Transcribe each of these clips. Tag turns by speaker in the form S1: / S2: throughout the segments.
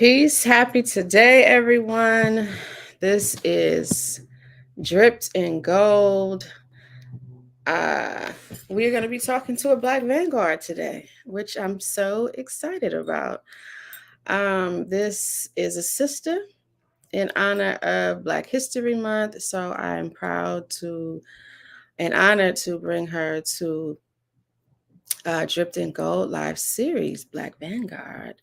S1: Peace, happy today, everyone. This is Dripped in Gold. Uh, we're going to be talking to a Black Vanguard today, which I'm so excited about. This is a sister in honor of Black History Month, so I'm proud to and honored to bring her to Dripped in Gold live series, Black Vanguard.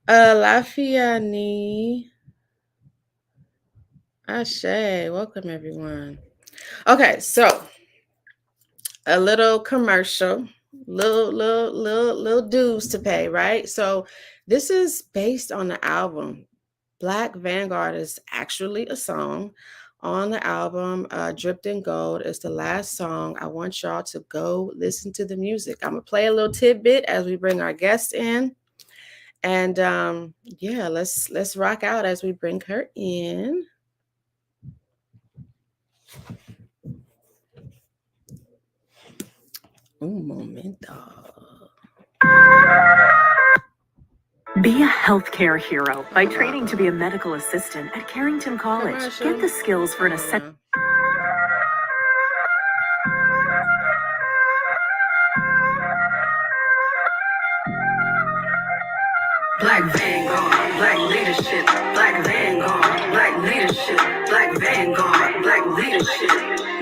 S1: Lafiani. Ashe, welcome everyone. Okay, so a little commercial, little dues to pay, right? So this is based on the album. Black Vanguard is actually a song on the album. Dripped in Gold is the last song. I want y'all to go listen to the music. I'm gonna play a little tidbit as we bring our guest in, and yeah, let's rock out as we bring her in. Un momento.
S2: Be a healthcare hero by training to be a medical assistant at Carrington College. Get the skills for an essential.
S3: Black Vanguard, Black leadership, Black Vanguard, Black leadership, Black Vanguard, Black leadership.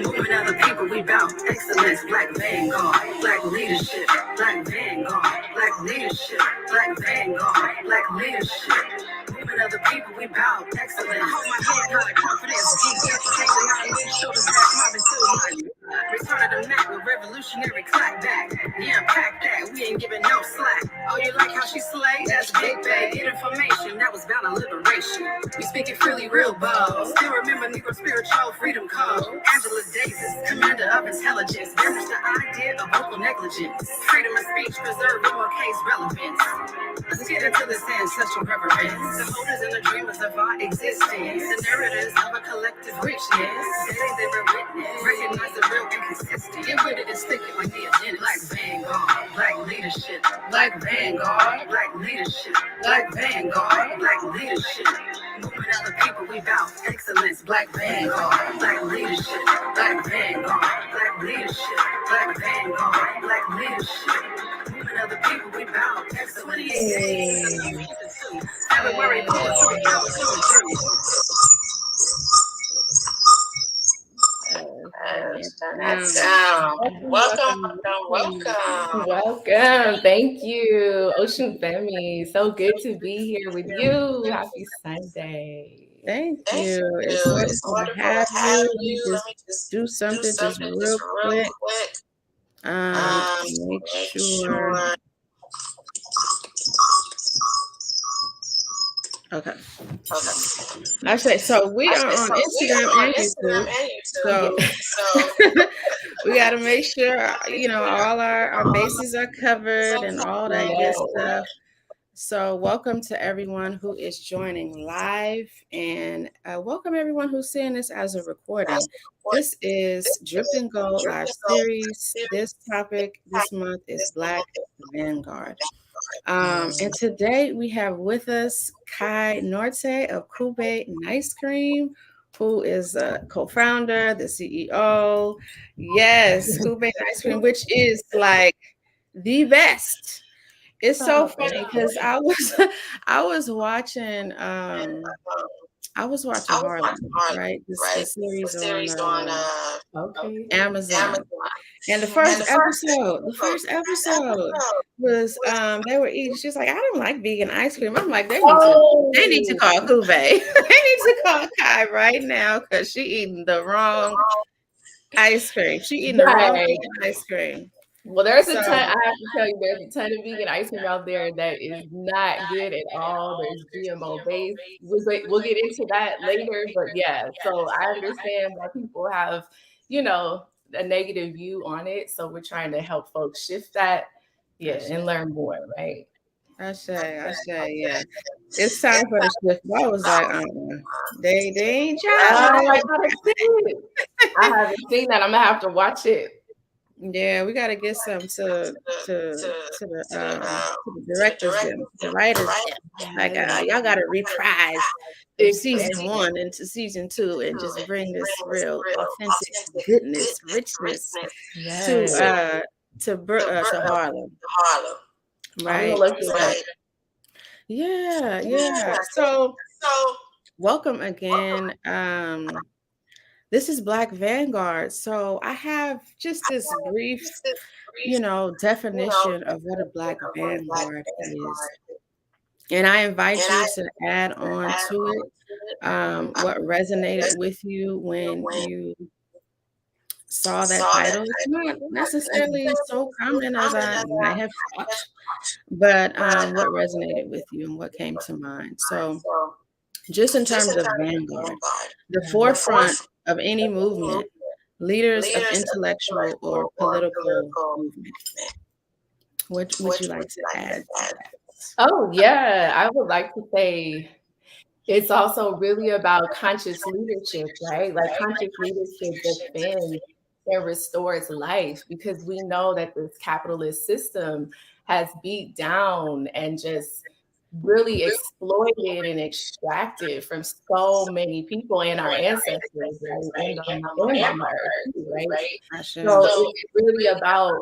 S3: Moving other people, we bout excellence. Black Vanguard, Black leadership, Black Vanguard, Black leadership, Black Vanguard, Black leadership. Moving other people, we bout excellence. Hold my head high, confidence, deep education, I ain't shoulders back, mobbing through. Return of the Mac with revolutionary clap back. Yeah, pack that, we ain't giving no slack. Oh, you like how she slayed? That's big bag. Get information, that was about a liberation. We speaking freely, real bold. Still remember Negro spiritual freedom code. Angela Davis, commander of intelligence. Damage the idea of vocal negligence. Freedom of speech, preserve more case relevance. Let's get into this ancestral reverence. The holders and the dreamers of our existence. The narratives of a collective richness. Days they were witness. Recognize the real and consistent. Get with it and stick it like the agenda. Black Vanguard, Black leadership. Black Vanguard, Black leadership. Black Vanguard, Black leadership. Moving other people, we bout excellence. Black Vanguard, Black leadership. Black Vanguard, Black leadership. Black Vanguard, Black leadership. Moving other people, we bout excellence. February 4, 2023.
S4: Welcome. Thank you, Osunfemi. So good to be here with you. Happy Sunday.
S1: Thank you. It's wonderful to have you. Let me just do something just real quick. Make sure. Okay. Actually, so we are on Instagram and YouTube. So we got to make sure, all our bases are covered and all that good stuff. So welcome to everyone who is joining live, and welcome everyone who's seeing this as a recording. This is Dripped in Gold live series. This topic this month is Black Vanguard. And today we have with us Kai Nortey of Kubé Ice Cream, who is a co-founder, the CEO. Yes, Kubé Ice Cream, which is like the best. It's so funny because I was watching Harlem, right? This series on Amazon. And the first episode was they were eating. She's like, I don't like vegan ice cream. I'm like, they need to call Kubé. They need to call Kai right now because she eating the wrong ice cream. She eating the wrong ice cream.
S4: Well, there's a ton. I have to tell you, there's a ton of vegan ice cream out there that is not good at all. There's GMO based. We'll get into that later, but yeah. So I understand that people have, a negative view on it. So we're trying to help folks shift that, and learn more, right?
S1: I say, yeah. It's time for the shift. I was like, they ain't trying.
S4: I haven't seen that. I'm gonna have to watch it.
S1: Yeah, we got to get some to the directors, them, the writers. Them. Like y'all got to reprise from season 1 into season 2 and just bring this real authentic goodness, richness to to Harlem. Right. Yeah. So welcome again. This is Black Vanguards. So I have just this brief, definition of what a Black Vanguard is. And I invite you to add on to it what resonated with you when you saw that title. It's not necessarily so common as I might have thought, but what resonated with you and what came to mind. So just in terms of vanguard, the forefront of any movement, leaders of intellectual or political movement. What would you like to add to that?
S4: Oh, yeah. I would like to say it's also really about conscious leadership, right? Like conscious leadership defends and restores life, because we know that this capitalist system has beat down and just really exploited and extracted from so many people and our ancestors, right? And Mama Earth, right? So it's really about,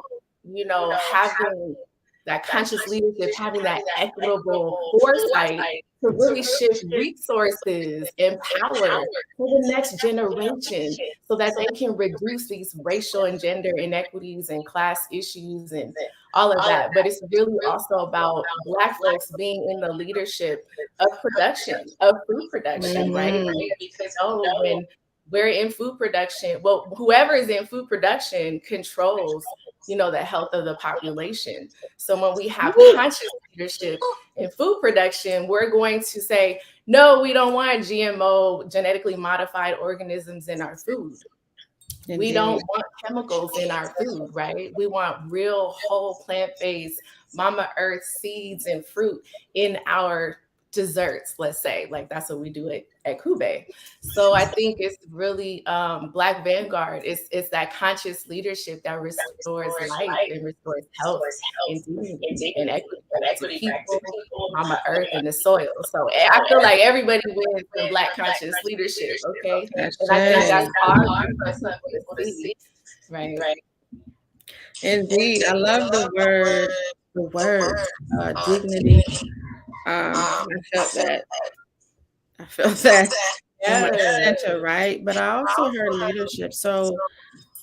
S4: having that conscious leadership, having that equitable foresight to really shift resources and power to the next generation so that they can reduce these racial and gender inequities and class issues and all of that. But it's really also about Black folks being in the leadership of production, of food production, right? Because when we're in food production, well, whoever is in food production controls the health of the population. So when we have conscious leadership in food production, we're going to say, no, we don't want GMO, genetically modified organisms in our food. Indeed. We don't want chemicals in our food, right? We want real, whole, plant-based, Mama Earth seeds and fruit in our desserts, let's say. Like that's what we do at Kubé. So I think it's really Black Vanguard. It's that conscious leadership that restores life and restores health and dignity and equity to people, Mama Earth, and the soil. So I feel like everybody wins in Black conscious leadership. Okay, and I think that's hard for people to see. Right.
S1: Indeed, I love the word dignity. I felt that in my center, right? But I also heard leadership. So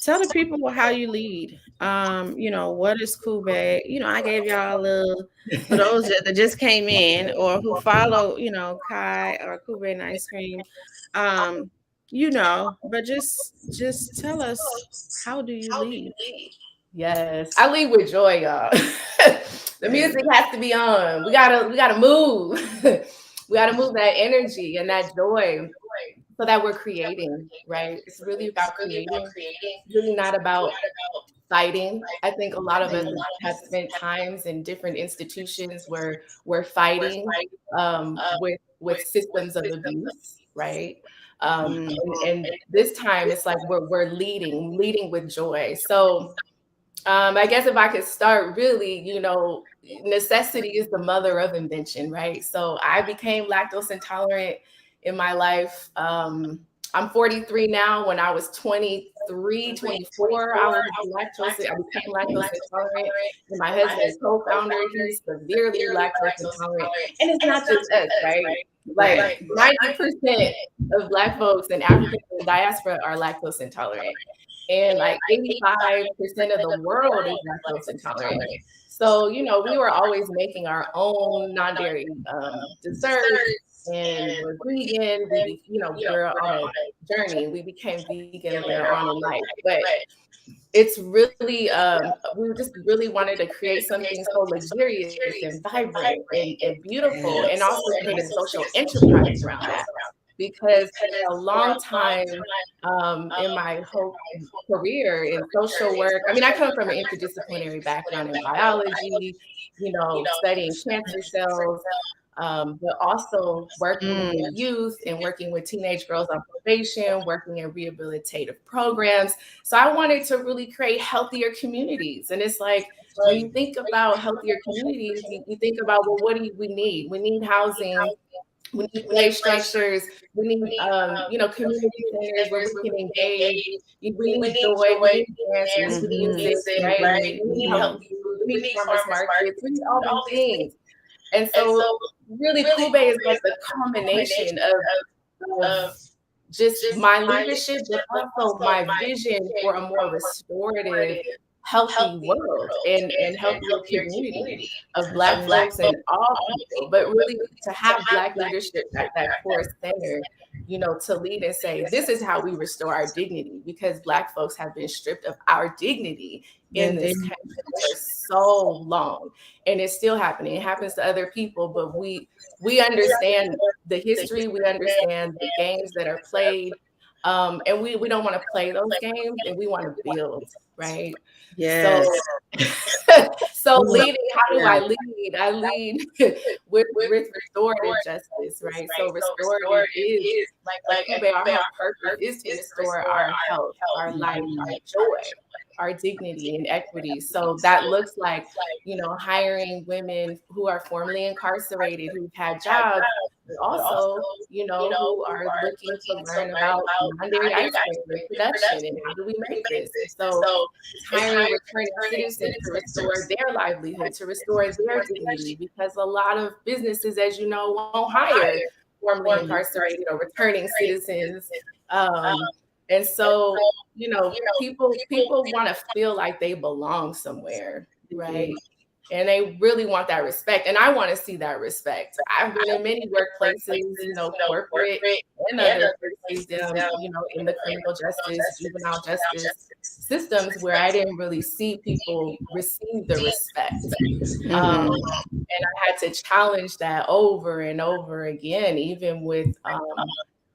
S1: tell the people how you lead. What is Kubé? I gave y'all a little, for those that just came in or who follow, Kai or Kubé and ice cream. But just tell us, how do you lead?
S4: Yes, I lead with joy, y'all. The music has to be on. We gotta move. We gotta move that energy and that joy so that we're creating, right? It's really about creating. It's really not about fighting. I think a lot of us have spent times in different institutions where we're fighting with systems of abuse, right? And this time it's like we're leading with joy. So I guess if I could start, really, necessity is the mother of invention, right? So I became lactose intolerant in my life. I'm 43 now. When I was 23, 24, I became lactose intolerant. And my husband, co-founder, he's severely lactose intolerant. And it's not just us, right? Like 90% of Black folks in Africa and diaspora are lactose intolerant. And like 85% of the world is lactose intolerant. So, we were always making our own non-dairy desserts, and we're vegan. We're on a journey. We became vegan later on in life. But it's really, we just really wanted to create something so luxurious and vibrant and beautiful, and also create a social enterprise around that. Because for a long time in my whole career in social work, I come from an interdisciplinary background in biology, studying cancer cells, but also working with youth and working with teenage girls on probation, working in rehabilitative programs. So I wanted to really create healthier communities. And it's like, when you think about healthier communities, you think about, well, what do we need? We need housing. We need play structures. We need, community centers where we can engage. We need joy. We need dancers. We need music, right? We need healthy food. We need farmers markets. We need all these things. And so, really, kubé is like the culmination of just my leadership, but also my vision for a more restorative, healthy world and healthier community of Black folks and all people, but really to have Black leadership at that core center, to lead and say, this is how we restore our dignity, because Black folks have been stripped of our dignity in this country for so long. And it's still happening. It happens to other people, but we understand the history, we understand the games that are played. And we don't want to play those games, and we want to build, right?
S1: Yes.
S4: So leading, how do I lead? I lead with restorative justice, right? So restorative is like kubé, our whole purpose is to restore our health, our life, our joy, our dignity and equity. So that looks like, hiring women who are formerly incarcerated, who've had jobs, but also, who are looking to learn about non-dairy ice cream production and how do we make this. So hiring returning citizens to restore their livelihood, to restore their dignity, because a lot of businesses, as you know, won't hire formerly incarcerated or returning citizens. And so, people want to feel like they belong somewhere, right? And they really want that respect. And I want to see that respect. I've been in many workplaces, corporate and other places, in the criminal justice, juvenile justice systems, where I didn't really see people receive the respect. And I had to challenge that over and over again, even with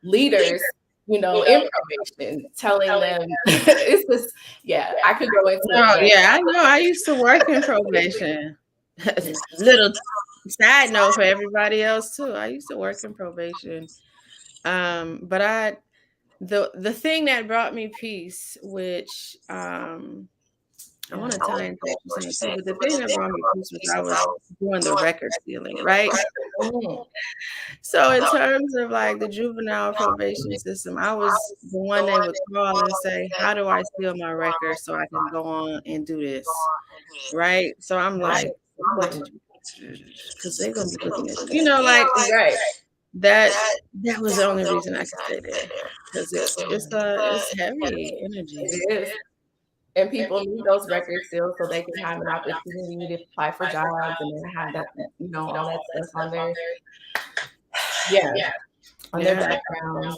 S4: leaders, in probation, telling them it's just, I could go into it.
S1: Yeah, I know. I used to work in probation. Little side note for everybody else too. I used to work in probation. But the thing that brought me peace, which I want to tie into what you're saying too, but the thing that brought me peace was I was doing the record stealing, right? So in terms of like the juvenile probation system, I was the one they would call and say, how do I steal my record so I can go on and do this? Right. So I'm like, because they're gonna be looking at
S4: Right.
S1: That was the only reason I could stay there, because it's heavy energy.
S4: It is. And people need those records still so they can have an opportunity to apply for jobs and then have that, all that stuff on their, on their background.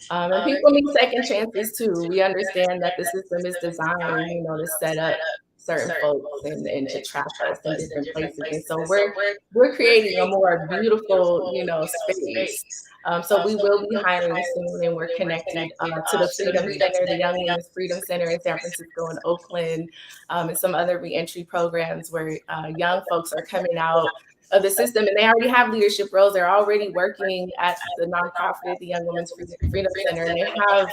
S4: And people need second chances too. We understand that the system is designed, to set up certain folks and to trap us in different places. And so we're creating a more beautiful, space. So we will be hiring soon, and we're connected to the Freedom Center, the Young Women's Freedom Center in San Francisco and Oakland, and some other reentry programs where young folks are coming out of the system, and they already have leadership roles. They're already working at the nonprofit, the Young Women's Freedom Center, and they have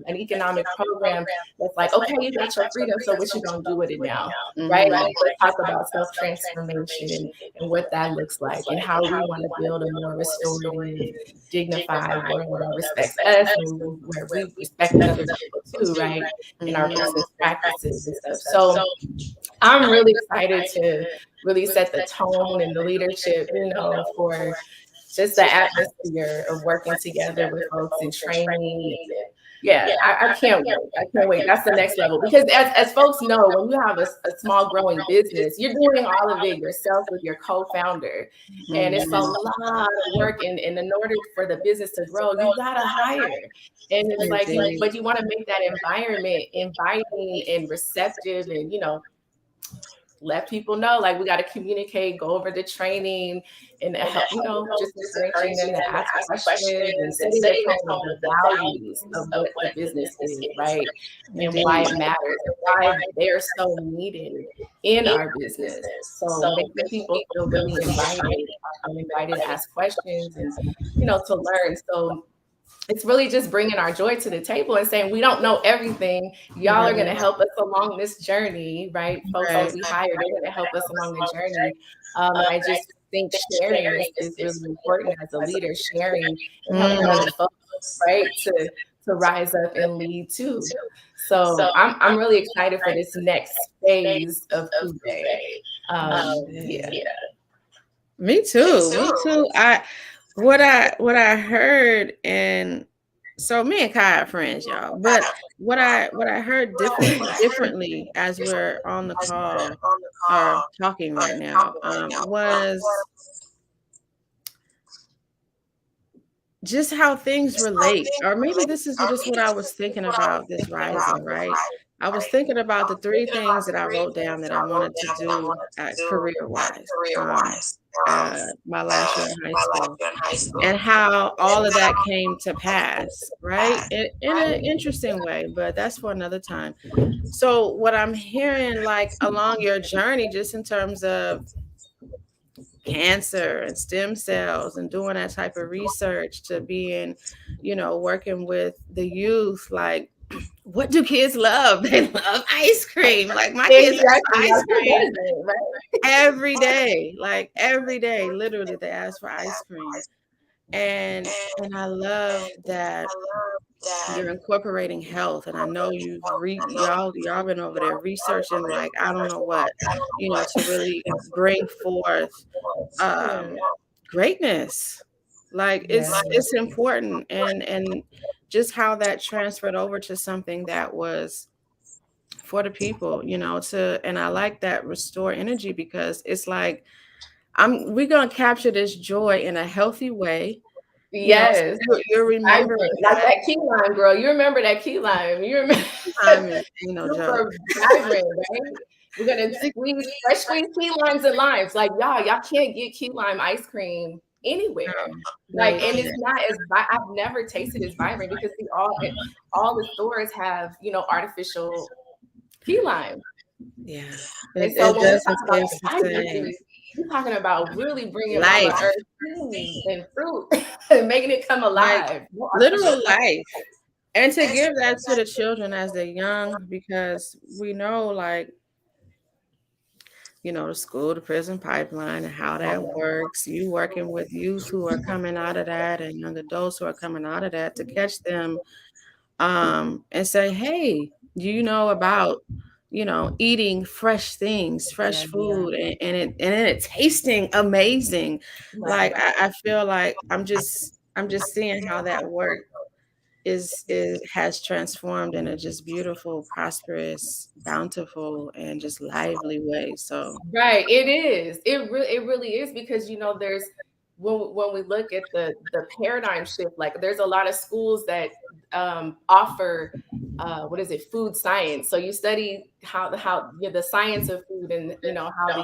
S4: an economic program that's like, okay, you got your freedom, so what you gonna do with it now, right? Like, let's talk about self-transformation and what that looks like, and how we want to build a more restorative, dignified world that respects us and where we respect other people too, right? In our business practices and stuff. So I'm really excited to really set the tone and the leadership, for just the atmosphere of working together with folks and training. I can't wait. I can't wait. That's the next level. Because as folks know, when you have a small growing business, you're doing all of it yourself with your co-founder. And it's a lot of work. And in order for the business to grow, you gotta hire. And it's like, but you want to make that environment inviting and receptive and, let people know, like, we got to communicate, go over the training, and help, just encouraging them to ask questions and setting the tone of the values of what the business is, right? And why it matters, and why they're so needed in our business. So making people feel really invited, and invited to ask questions and, to learn. So it's really just bringing our joy to the table and saying, we don't know everything. Y'all are going to help us along this journey, right? Folks that we hire, they're going to help us along the journey. And I just think sharing is really important as a leader, sharing and helping other folks, right, to rise up and lead too. So I'm really excited for this next phase of kubé. Yeah.
S1: Me too. What I heard, and so me and Kai are friends, y'all. But what I heard differently as we're on the call or talking right now was just how things relate, or maybe this is just what I was thinking about this rising, right? I was thinking about the 3 things that I wrote down that I wanted to do career-wise. My last year in high school, and how all of that came to pass, right? In an interesting way, but that's for another time. So what I'm hearing, like, along your journey, just in terms of cancer and stem cells and doing that type of research, to being, working with the youth, like, what do kids love? They love ice cream. Like, my kids love ice cream every day. Like, every day, literally, they ask for ice cream. And I love that you're incorporating health. And I know y'all been over there researching, like, I don't know what, to really bring forth greatness. Like, it's important, and just how that transferred over to something that was for the people, and I like that restore energy, because it's like, we're gonna capture this joy in a healthy way.
S4: Yes,
S1: you're remembering
S4: that key lime, girl. You remember that key lime? You remember?
S1: Joke.
S4: Vibrant, right? We're gonna squeeze fresh key limes and limes. Like, y'all can't get key lime ice cream anywhere. Like, and it's not as I've never tasted as vibrant, because all the stores have, artificial key lime.
S1: Yeah.
S4: And so when we're talking about really bringing life, and fruit and making it come alive,
S1: like, literal life. And to give that to the children as they're young, because we know, like, the school to prison pipeline and how that works. You working with youth who are coming out of that, and young adults who are coming out of that, to catch them and say, hey, you know about, eating fresh things, fresh food, and it tasting amazing. Like, I feel like I'm just seeing how that work has transformed in a just beautiful, prosperous, bountiful, and just lively way. So
S4: right, it is. It really is, because there's, when we look at the paradigm shift, like, there's a lot of schools that offer food science. So you study how the science of food, and how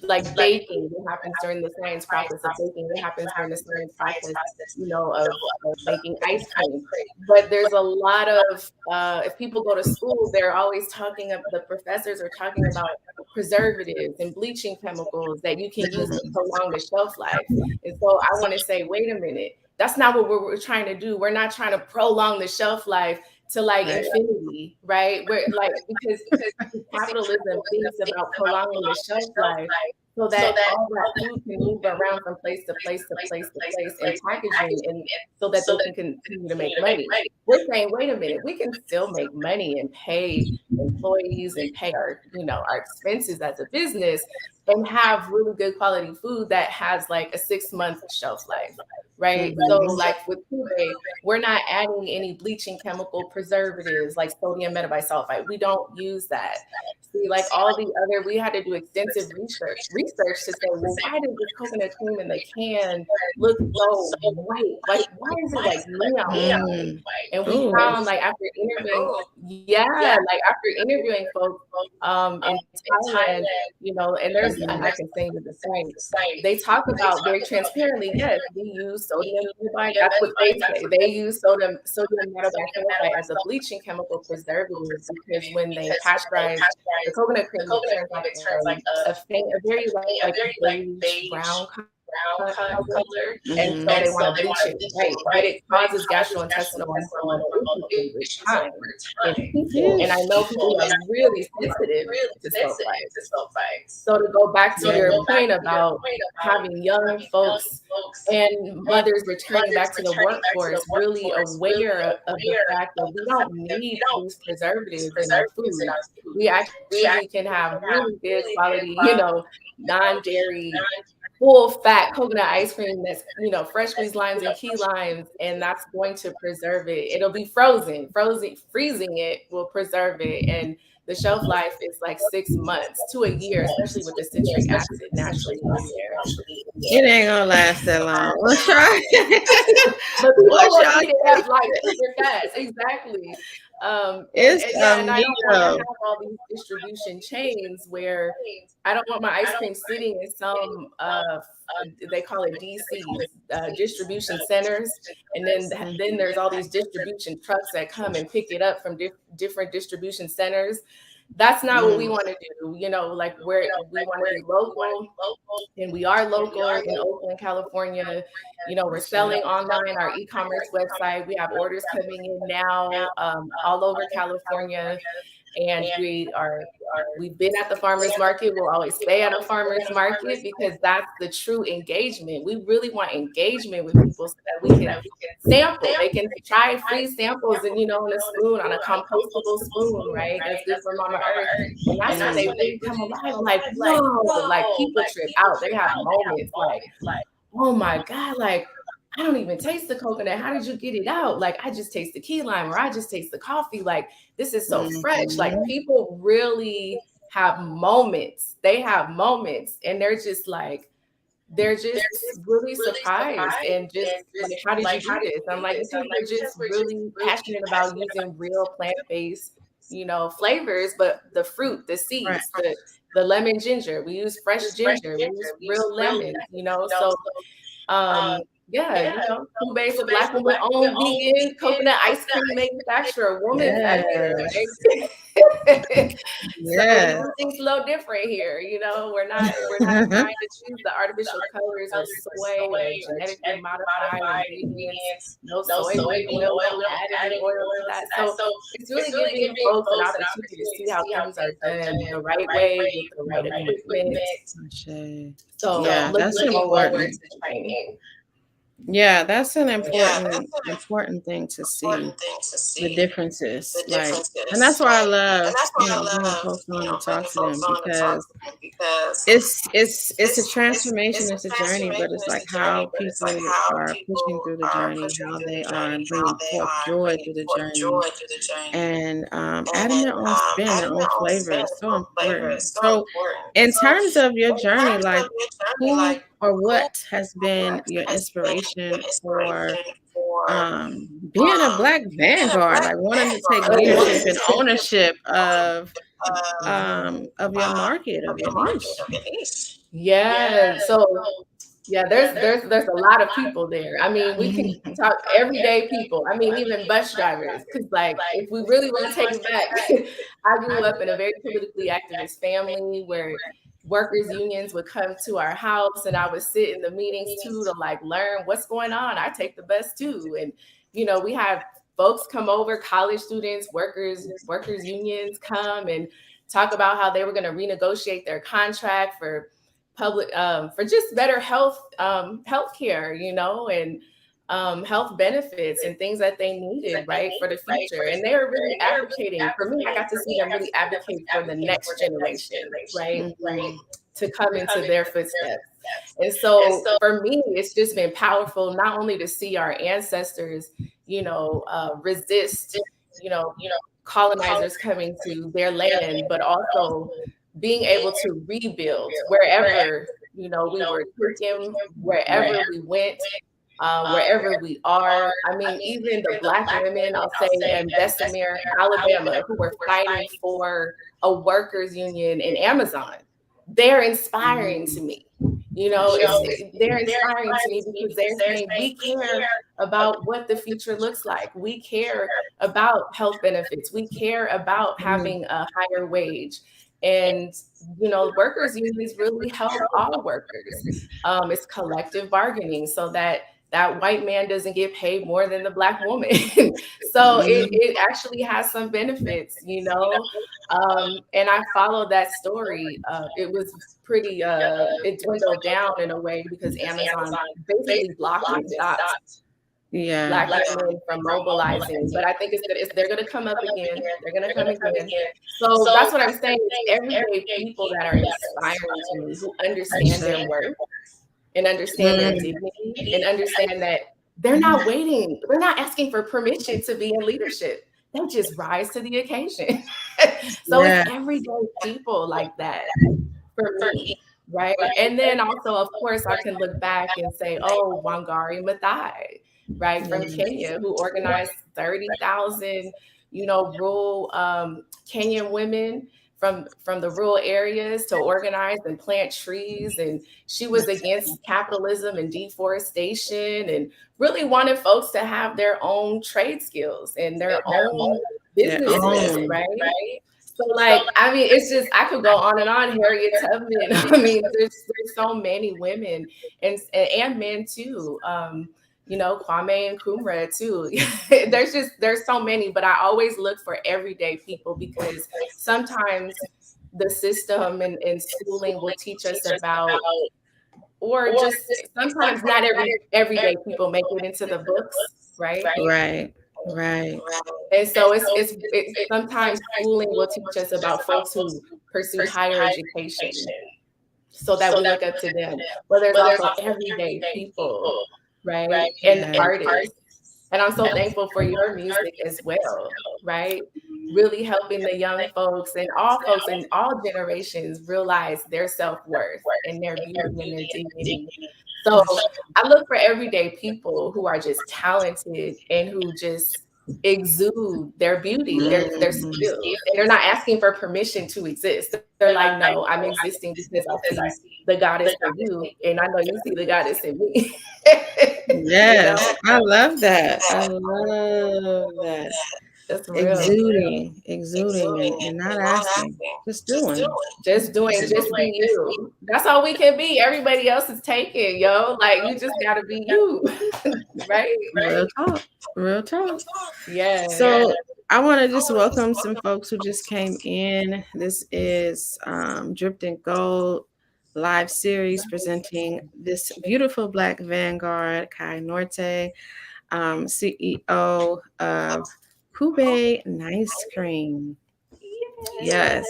S4: like baking, it happens during the science process of baking. It happens during the science process, of making ice cream. But there's a lot of, if people go to school, they're always the professors are talking about preservatives and bleaching chemicals that you can use to prolong the shelf life. And so I want to say, wait a minute, that's not what we're trying to do. We're not trying to prolong the shelf life to, like, infinity, right? We're like, because capitalism thinks about prolonging the shelf life so that all that food can move around from place to place to place to place in packaging, and so that they can continue to make money. We're saying, wait a minute, we can still make money and pay employees and pay our expenses as a business, and have really good quality food that has, like, a 6-month shelf life. Right. So, like, with kubé, we're not adding any bleaching chemical preservatives like sodium metabisulfite. We don't use that. See, like, all the other, we had to do extensive research research to say, well, why does this coconut cream in the can look so white? Like, why is it like neon white? And we found, like, after interviewing, like after interviewing folks in Thailand, you know, and there's, and I can sing with the same, they talk about very transparently, yes, we use sodium metabolite. That's what they say. They use sodium metabolite as a bleaching chemical preservative, because when they pasteurize the coconut cream, it turns like a faint, a very like beige brown color. And so they want to bleach it, right? But it causes gastrointestinal issues with time in people. And I know people are really sensitive to sulfites. So to go back to your point about having young folks and mothers returning back to the workforce really aware of the fact that we don't need these preservatives in our food. We actually can have really good quality, you know, non-dairy, full fat coconut ice cream that's, you know, fresh squeezed limes and key limes, and that's going to preserve it. It'll be frozen. Freezing it will preserve it, and the shelf life is like 6 months to a year, especially with the citric acid naturally in there.
S1: It ain't gonna last that long. We'll try.
S4: But people will eat it up like super fast. Exactly. And I don't want to have all these distribution chains where I don't want my ice cream sitting in some they call it DCs, distribution centers, and then there's all these distribution trucks that come and pick it up from different distribution centers. That's not what we want to do. You know, like we want to be local, and we are local in Oakland, California. You know, we're selling online, our e-commerce website. We have orders coming in now all over California. And we've been at the farmer's market. We'll always stay at a farmer's market because that's the true engagement. We really want engagement with people so that we can sample. They can try free samples and, you know, on a spoon, on a compostable spoon, right? That's good for Mama Earth. And that's when they really come alive. Like, whoa, like people trip out. They have moments like, oh my God, like, I don't even taste the coconut. How did you get it out? Like, I just taste the key lime, or I just taste the coffee. Like, this is so fresh. Like, people really have moments. They have moments, and they're just really surprised and just like, how did you do this? I'm like, because they're just really passionate about using real plant-based, you know, flavors, but the fruit, the seeds, the lemon ginger. We use fresh ginger. We use real lemon, you know. So, yeah, you know, kubé is a Black woman-owned vegan coconut ice cream manufacturer, woman factor. Right? So things a little different here. You know, we're not trying to choose the artificial colors or soy or genetically modified ingredients. No soy oil, no added oil to that. So it's really giving folks an opportunity to see how things are done the right way with the right equipment. So
S1: yeah, that's important. Yeah, that's an important thing to see, the differences. Like, and that's why I love, you know, bringing folks on and talk to them, because it's a transformation, it's a journey, but it's like how people are pushing through the journey, how they are bringing forth joy through the journey, and adding their own spin, their own flavor is so important. So, in terms of your journey, like, who or what has been your inspiration for being a Black Vanguard, like wanting to take leadership and ownership of your market, of your niche?
S4: Yeah. So yeah, there's a lot of people there. I mean, we can talk everyday people. I mean, even bus drivers. Because, like, if we really want to take it back, I grew up in a very politically activist family where workers' unions would come to our house, and I would sit in the meetings too to like learn what's going on. I take the bus too, and you know, we have folks come over, college students, workers unions come and talk about how they were going to renegotiate their contract for public for just better health care, you know, and health benefits and things that they needed, right, for the future. And they were really advocating. For me, I got to see them really advocate for the next generation, right, to come into their footsteps. And so for me, it's just been powerful not only to see our ancestors, you know, resist, you know, colonizers coming to their land, but also being able to rebuild wherever, you know, we were taken, wherever we went, wherever we are. I mean, even the Black women, I'll say in Bessemer, Alabama, who were fighting for a workers union in Amazon, they're inspiring to me. You know, they're inspiring to me because they're saying we care about what the future looks like. We care about health benefits. We care about having a higher wage. And, you know, workers unions really help all workers. It's collective bargaining so that that white man doesn't get paid more than the Black woman. So it actually has some benefits, you know. And I followed that story. It was pretty, it dwindled down in a way because Amazon basically blocked and stopped Black women from mobilizing. But I think they're going to come up again. They're going to come again. So that's what I'm saying. It's everyday people that are inspiring to me, who understand their worth and understand their dignity and understand that they're not waiting. They're not asking for permission to be in leadership. They just rise to the occasion. So it's everyday people like that for me, right? And then also, of course, I can look back and say, oh, Wangari Maathai, right, from Kenya, who organized 30,000, you know, rural Kenyan women from the rural areas to organize and plant trees. And she was against capitalism and deforestation and really wanted folks to have their own trade skills and their own businesses, right? So, like, I mean, it's just, I could go on and on. Harriet Tubman. I mean, there's so many women and men too. You know, Kwame Nkrumah too. there's so many, but I always look for everyday people because sometimes the system and schooling will teach us about, or just sometimes not everyday people make it into the books, right?
S1: Right.
S4: And so it's sometimes schooling will teach us about folks who pursue higher education so that we look up to them. But there's also everyday people, right? And artists. And I'm so thankful for your music as well, right? Really helping the young folks and all generations realize their self-worth and their beauty and their dignity. So I look for everyday people who are just talented and who just exude their beauty, their skills. And they're not asking for permission to exist. They're like, no, I'm existing because I see the goddess in you, and I know you see the goddess in me.
S1: Yes, you know? I love that. I love that.
S4: That's real.
S1: Exuding, and not asking, just doing,
S4: just be you. That's all we can be. Everybody else is taken, yo. Like, you just gotta be you, right?
S1: Real talk.
S4: Yeah.
S1: So I want to just welcome some folks who just came in. This is Dripped in Gold live series presenting this beautiful Black Vanguard, Kai Nortey, CEO of Kubé Nice Cream. Yes.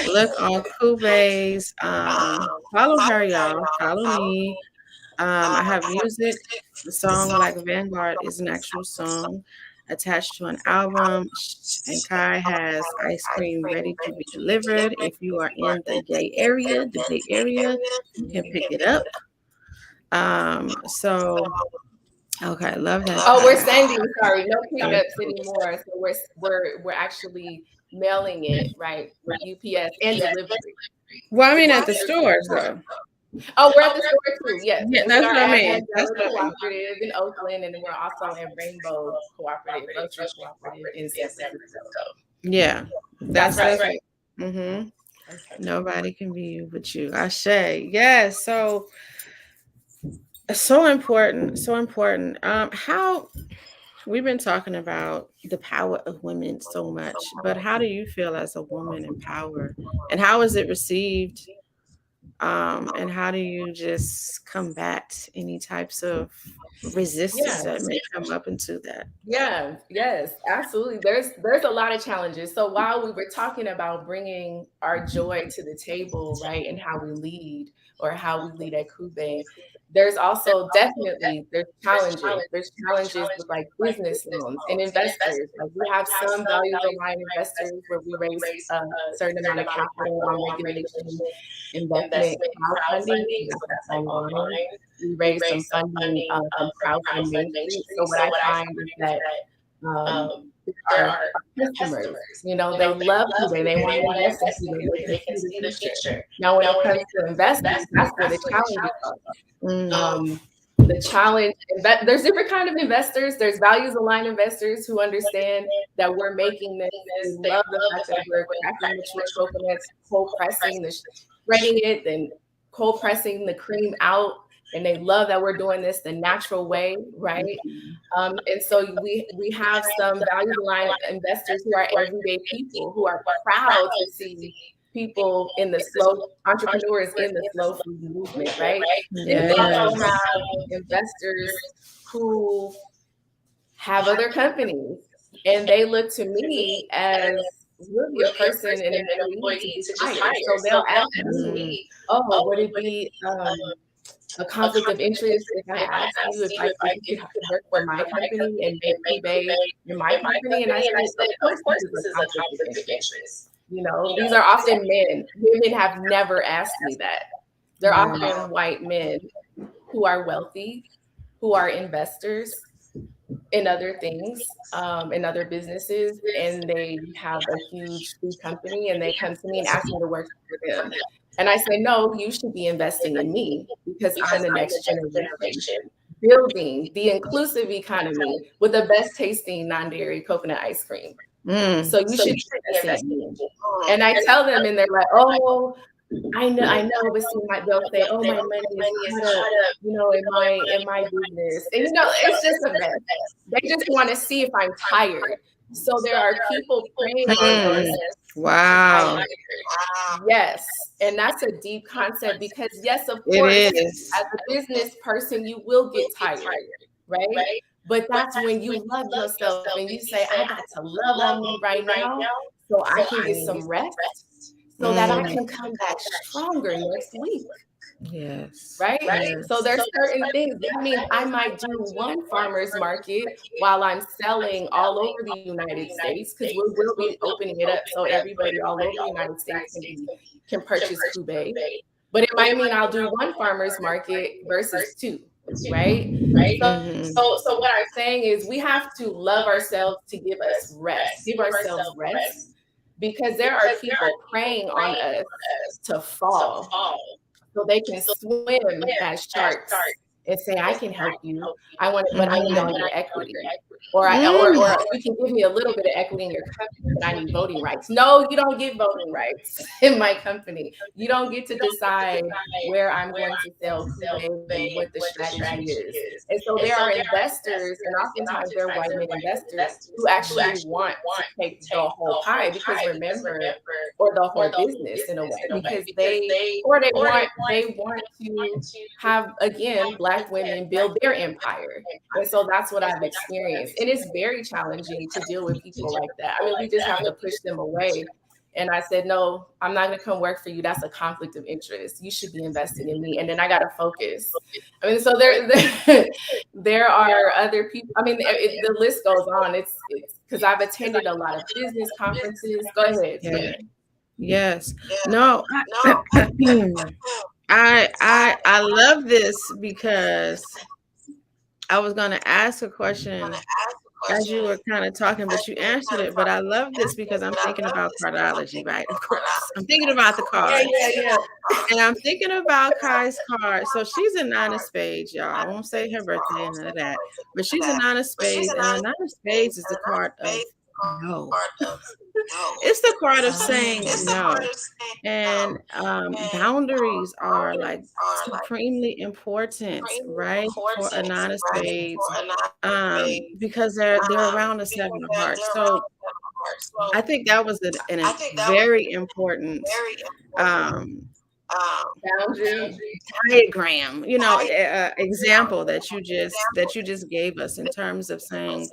S1: Look on Kubé's. Follow her, y'all. Follow me. I have music. The song Black Vanguard is an actual song attached to an album. And Kai has ice cream ready to be delivered. If you are in the Bay Area, you can pick it up. Okay, love that.
S4: Oh, we're sending. Sorry, no pickups anymore. So we're actually mailing it, right, with UPS and delivery.
S1: Well, I mean at the stores though.
S4: Oh, we're at the store too. Yes.
S1: Yeah, that's what I mean.
S4: That's cooperative in Oakland, and then we're also in Rainbow Cooperative, Grocery Cooperative in San Francisco.
S1: Yeah,
S4: that's right.
S1: Mm-hmm. Okay. Nobody can be you but you. Ashe. Yes. So important. How we've been talking about the power of women so much, but how do you feel as a woman in power, and how is it received? And how do you just combat any types of resistance that may come up into that?
S4: Yeah, yes, absolutely. There's a lot of challenges. So while we were talking about bringing our joy to the table, right, and how we lead or how we lead at Kubé, There's also definitely there's challenges. There's challenges with like business loans and investors. Like we have some values aligned investors where we raise a certain amount of capital on regulation investment crowdfunding. That's online. We raised some funding from Crowdfund Main Street. So what I find is that um, our customers, you know, they love Kubé. They want to invest in Kubé. They can see the future. Now, when it comes to investors, that's where the challenges are. The challenge, there's different kind of investors. There's values aligned investors who understand that we're making this. They love the fact that we're cracking mature coconuts, cold pressing, shredding it, then cold pressing the cream out. And they love that we're doing this the natural way, right? And so we have some value aligned investors who are everyday people who are proud to see people in the slow entrepreneurs in the slow food movement, right?
S1: Yes.
S4: And we also have investors who have other companies, and they look to me as really a person and an employee to just hire. So they'll ask me, "Oh, would it be a conflict of interest if I asked you if I think you have to work for my company and make Kubé in my company?" And I said, "Of course, this is a conflict of interest." You know, these are often men. Women have never asked me that. They're often white men who are wealthy, who are investors in other things, in other businesses, and they have a huge food company, and they come to me and ask me to work for them. And I say, no, you should be investing in me because I'm the next generation, building the inclusive economy with the best tasting non-dairy coconut ice cream. So you should be investing in me. And I tell them, and they're like, oh, I know, but see, they'll say, oh, my money is caught up, you know, in my business. And, you know, it's just a mess. They just want to see if I'm tired. So there are people praying on us.
S1: Wow.
S4: Yes. And that's a deep concept because, yes, of course, as a business person, you will get tired, right? But that's when you love yourself and you say, I got to love on me right now so I can get some rest so that I can come back stronger next week.
S1: Yes.
S4: Right? Yes. So there's certain things. That means I might do one farmer's market while I'm selling all over the United States because we will be opening it up so everybody all over the United States can purchase Kubé. But it might mean I'll do one farmer's market versus two, right? So what I'm saying is we have to love ourselves to give us rest, give ourselves rest, because there are people preying on us to fall so they can swim as sharks and say, I can help you. I want, but I need all your equity. Or you can give me a little bit of equity in your company, but I need voting rights. No, you don't get voting rights in my company. You don't get to decide where I'm going to sell Kubé and what the strategy is. And so there are investors, and oftentimes they're white men investors who actually want to take the whole pie because remember, or the whole business in a way, because they want to have, again, Black women build their empire. And so that's what I've experienced. And it's very challenging to deal with people like that. I mean, we just have to push them away. And I said, no, I'm not going to come work for you. That's a conflict of interest. You should be investing in me. And then I got to focus. I mean, so there are other people. I mean, the list goes on. It's because I've attended a lot of business conferences. Go ahead.
S1: Yeah. Yes. No. I love this because I was going to ask a question as you were kind of talking, but you answered it. But I love this because I'm thinking about cardology, right? Of course. I'm thinking about the card.
S4: Yeah.
S1: And I'm thinking about Kai's card. So she's a 9 of spades, y'all. I won't say her birthday and none of that. But she's a 9 of spades. And a 9 of spades is the card of no. It's the card of saying no. And boundaries are like supremely important, right? For a 9 of spades. Because they're around a 7 of hearts. So I think that was a very important
S4: boundary
S1: diagram, example that you just gave us in terms of saying,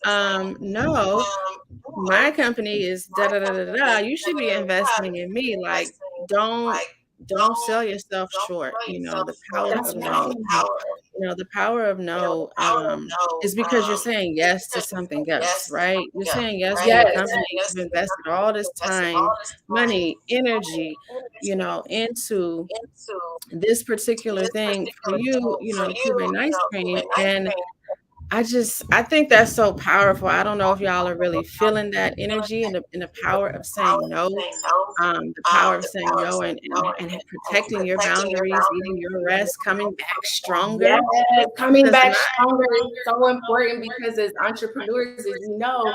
S1: no, my company is da da da da da. You should be investing in me. Like, don't don't sell yourself short. The power
S4: That's
S1: of no.
S4: right.
S1: The power of no is because you're saying yes to something else, right? You're saying yes to a
S4: Yes.
S1: company you've invested all this time, money, energy, into this particular thing for you, the Cuban ice cream. And I think that's so powerful. I don't know if y'all are really feeling that energy and the power of saying no, the power of saying no and protecting your boundaries, eating your rest, coming back stronger.
S4: Yes, coming
S1: Because
S4: back stronger is so important because as entrepreneurs, as you know,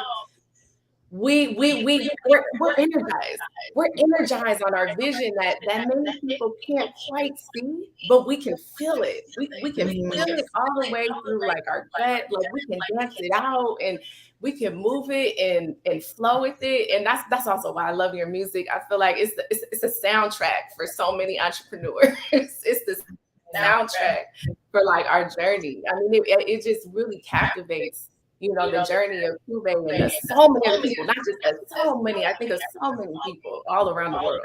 S4: we're energized. We're energized on our vision that many people can't quite see, but we can feel it. We can feel it all the way through like our gut. Like we can dance it out and we can move it and flow with it. And that's also why I love your music. I feel like it's a soundtrack for so many entrepreneurs. It's the soundtrack for like our journey. I mean, it just really captivates the journey of kubé and there's so many other people, not just us, so many. I think of so many people all around the world.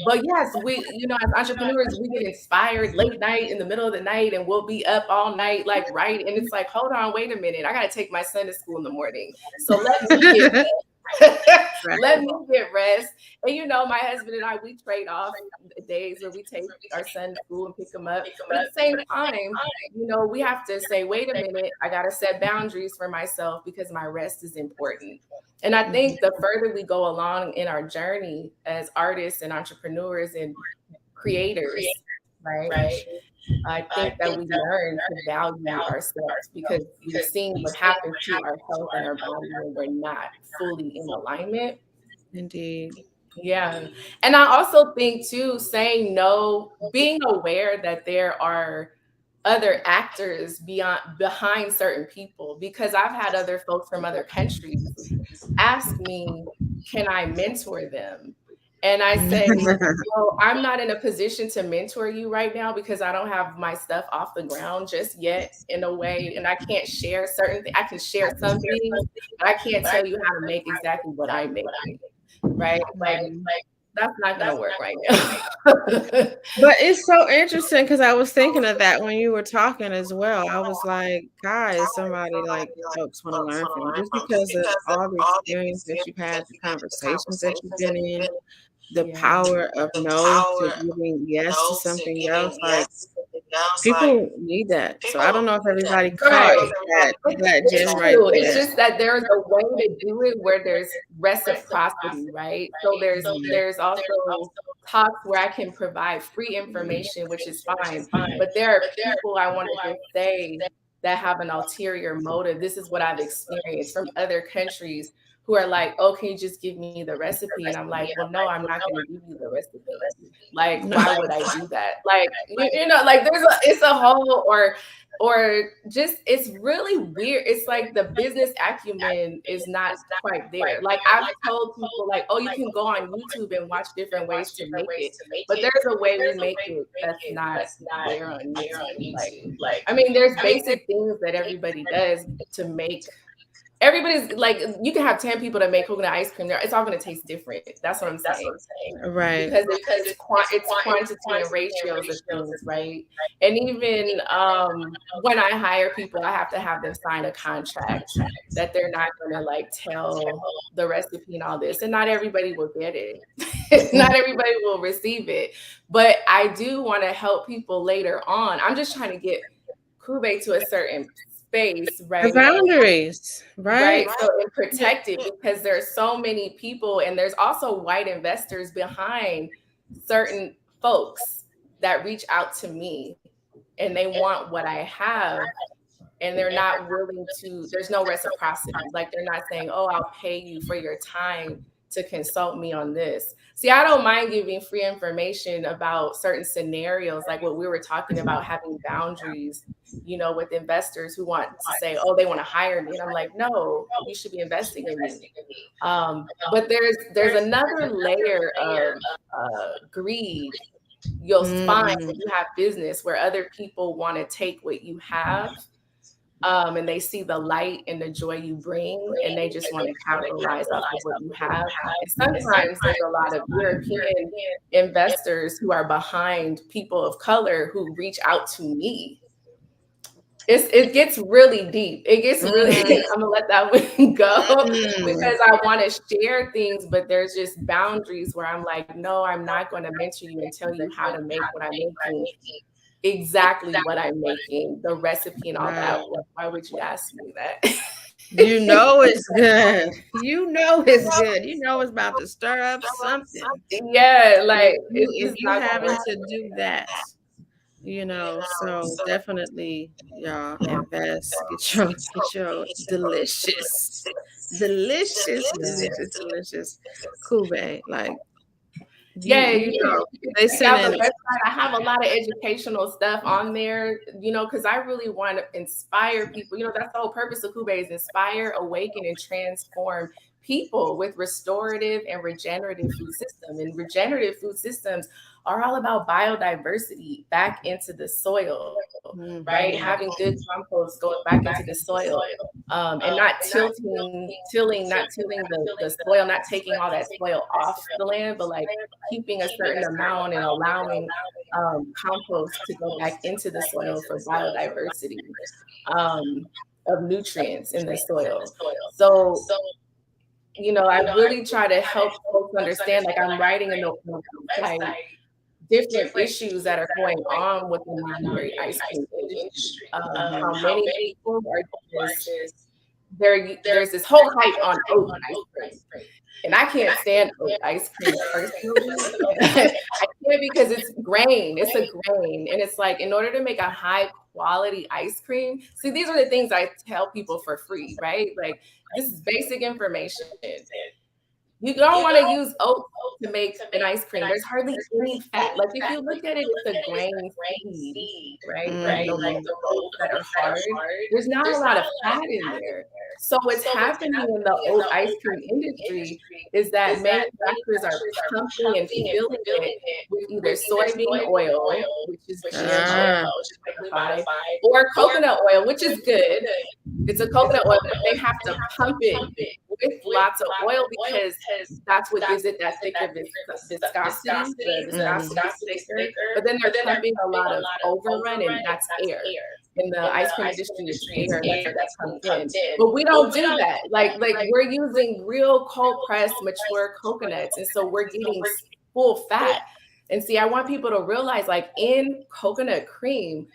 S4: But yes, we, as entrepreneurs, we get inspired late night in the middle of the night and we'll be up all night, like, right. And it's like, hold on, wait a minute. I got to take my son to school in the morning. So let me get let me get rest. And my husband and I, we trade off days where we take our son to school and pick him up. But at the same time, we have to say, wait a minute, I got to set boundaries for myself because my rest is important. And I think the further we go along in our journey as artists and entrepreneurs and creators, right? I think that we learn to value ourselves because we've seen what happens to our health and our body when we're not fully in alignment.
S1: Indeed.
S4: Yeah. And I also think too, saying no, being aware that there are other actors behind certain people, because I've had other folks from other countries ask me, can I mentor them? And I say, well, I'm not in a position to mentor you right now because I don't have my stuff off the ground just yet in a way. And I can't share certain things. I can share some things, but I can't tell you how to make exactly what I'm making. Right? Like that's not going to work right now.
S1: But it's so interesting because I was thinking of that when you were talking as well. I was like, guys, somebody like folks want to learn from just because of all the experience that you've had, the conversations that you've been in, the power of no to giving yes to something else. Like people need that. So I don't know if everybody caught that gem right there.
S4: It's just that there's a way to do it where there's reciprocity, right? So there's also talks where I can provide free information, which is fine. But there are people I want to just say that have an ulterior motive. This is what I've experienced from other countries who are like, oh, can you just give me the recipe? And I'm like, well, no, I'm not going to give you the recipe. Like, why would I do that? Like, like it's a whole, or just, it's really weird. It's like the business acumen is not quite there. Like I've told people like, oh, you can go on YouTube and watch different ways to make it. But there's a way we make it that's not there on YouTube. Like, I mean, there's basic things that everybody does to make. Everybody's like, you can have 10 people that make coconut ice cream. It's all going to taste different. That's what I'm saying.
S1: Right.
S4: Because it's quantity and ratios of things, right? And even when I hire people, I have to have them sign a contract that they're not going to like tell the recipe and all this. And not everybody will get it. Not everybody will receive it. But I do want to help people later on. I'm just trying to get kubé to a certain space, right?
S1: The boundaries, right?
S4: So and protect it because there's so many people and there's also white investors behind certain folks that reach out to me and they want what I have and they're not willing to, there's no reciprocity. Like they're not saying, oh, I'll pay you for your time to consult me on this. See, I don't mind giving free information about certain scenarios, like what we were talking about, having boundaries, with investors who want to say, oh, they want to hire me. And I'm like, no, you should be investing in me. But there's another layer of greed you'll find when you have business where other people want to take what you have. and they see the light and the joy you bring, and they just want to capitalize off of what you have. And sometimes there's a lot of European investors who are behind people of color who reach out to me. It gets really deep. It gets really, I'm gonna let that one go because I want to share things, but there's just boundaries where I'm like, no, I'm not going to mentor you and tell you how to make what I'm making exactly what I'm making, the recipe and all that. Why would you ask me that?
S1: You know it's good. You know it's good. You know it's about to stir up something.
S4: Yeah, like
S1: if you having to do that, you know, so definitely y'all invest, get your delicious kubé. Like
S4: you know,
S1: they send
S4: the website. I have a lot of educational stuff on there, you know, because I really want to inspire people. You know, that's the whole purpose of kubé, is inspire, awaken, and transform people with restorative and regenerative food system. And regenerative food systems are all about biodiversity back into the soil, right? Having good compost going back into the soil, and not tilling the soil, not taking all that soil off the land, but like keeping a certain amount and allowing compost to go back into the soil for biodiversity of nutrients in the soil. So, you know, I really try to help folks understand, like I'm writing in the like different issues that are going on with the non-dairy ice cream industry. How many people are just there's this whole hype on oat ice cream. And I can't stand oat ice cream personally. I can't because it's grain. It's a grain. And it's like, in order to make a high quality ice cream, see, these are the things I tell people for free, right? Like, this is basic information. You don't want to use oat to make an ice cream. There's hardly any fat. Like, if you look at it, it's a grain seed, right? Like the oats that are hard. There's not a lot of fat in there. So what's happening in the oat ice cream industry is that manufacturers are pumping and filling it with either soybean oil, which is GMO, or coconut oil, which is good. It's a coconut oil, but they have to pump it with lots of oil because that's what gives it that thicker viscosity. But then they're pumping a lot of overrun, and that's air. In the ice cream industry, it's air that's pumped in. But we don't do that. Like we're using real cold pressed mature coconuts, and so we're getting full fat. And see, I want people to realize, like, in coconut cream,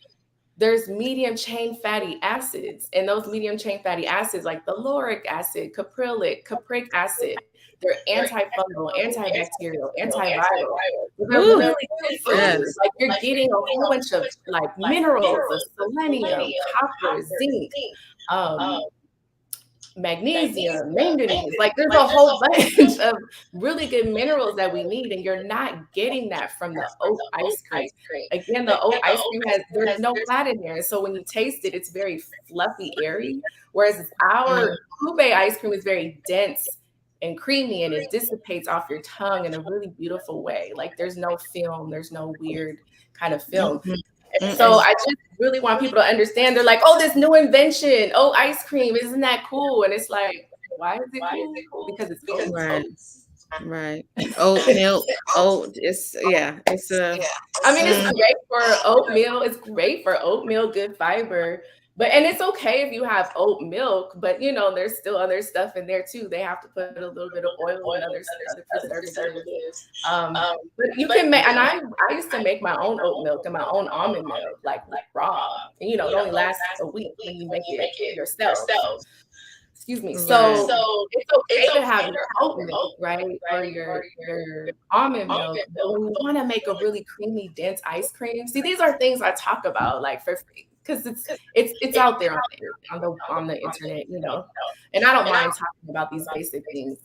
S4: there's medium chain fatty acids, and those medium chain fatty acids, like the lauric acid, capric acid, they're antifungal, antibacterial, antiviral. They're really good for you. Like, you're getting a whole bunch of like minerals, of selenium, copper, zinc, magnesium, manganese. Like, there's a whole bunch of really good minerals that we need, and you're not getting that from the oat ice cream. Again, the oat ice cream there's no fat in there, so when you taste it, it's very fluffy, airy. Whereas our kubé ice cream is very dense and creamy, and it dissipates off your tongue in a really beautiful way. Like, there's no film, there's no weird kind of film. So I just really want people to understand. They're like, oh, this new invention, oh, ice cream, isn't that cool? And it's like, why is it cool? Because it's oat.
S1: Right. Oat milk. It's it's
S4: I mean, it's great for oatmeal. It's great for oatmeal, good fiber. And it's okay if you have oat milk, but you know, there's still other stuff in there too. They have to put a little bit of oil and other preservatives. But you can make, and I used to make my own oat milk and my own almond milk, like raw. And you know, it only lasts a week when you make it yourself. Excuse me. So it's okay to have your oat milk, right? Or your almond milk. But when you want to make a really creamy, dense ice cream, see, these are things I talk about like for free. Because it's out there on the internet, you know, and I don't mind talking about these basic things.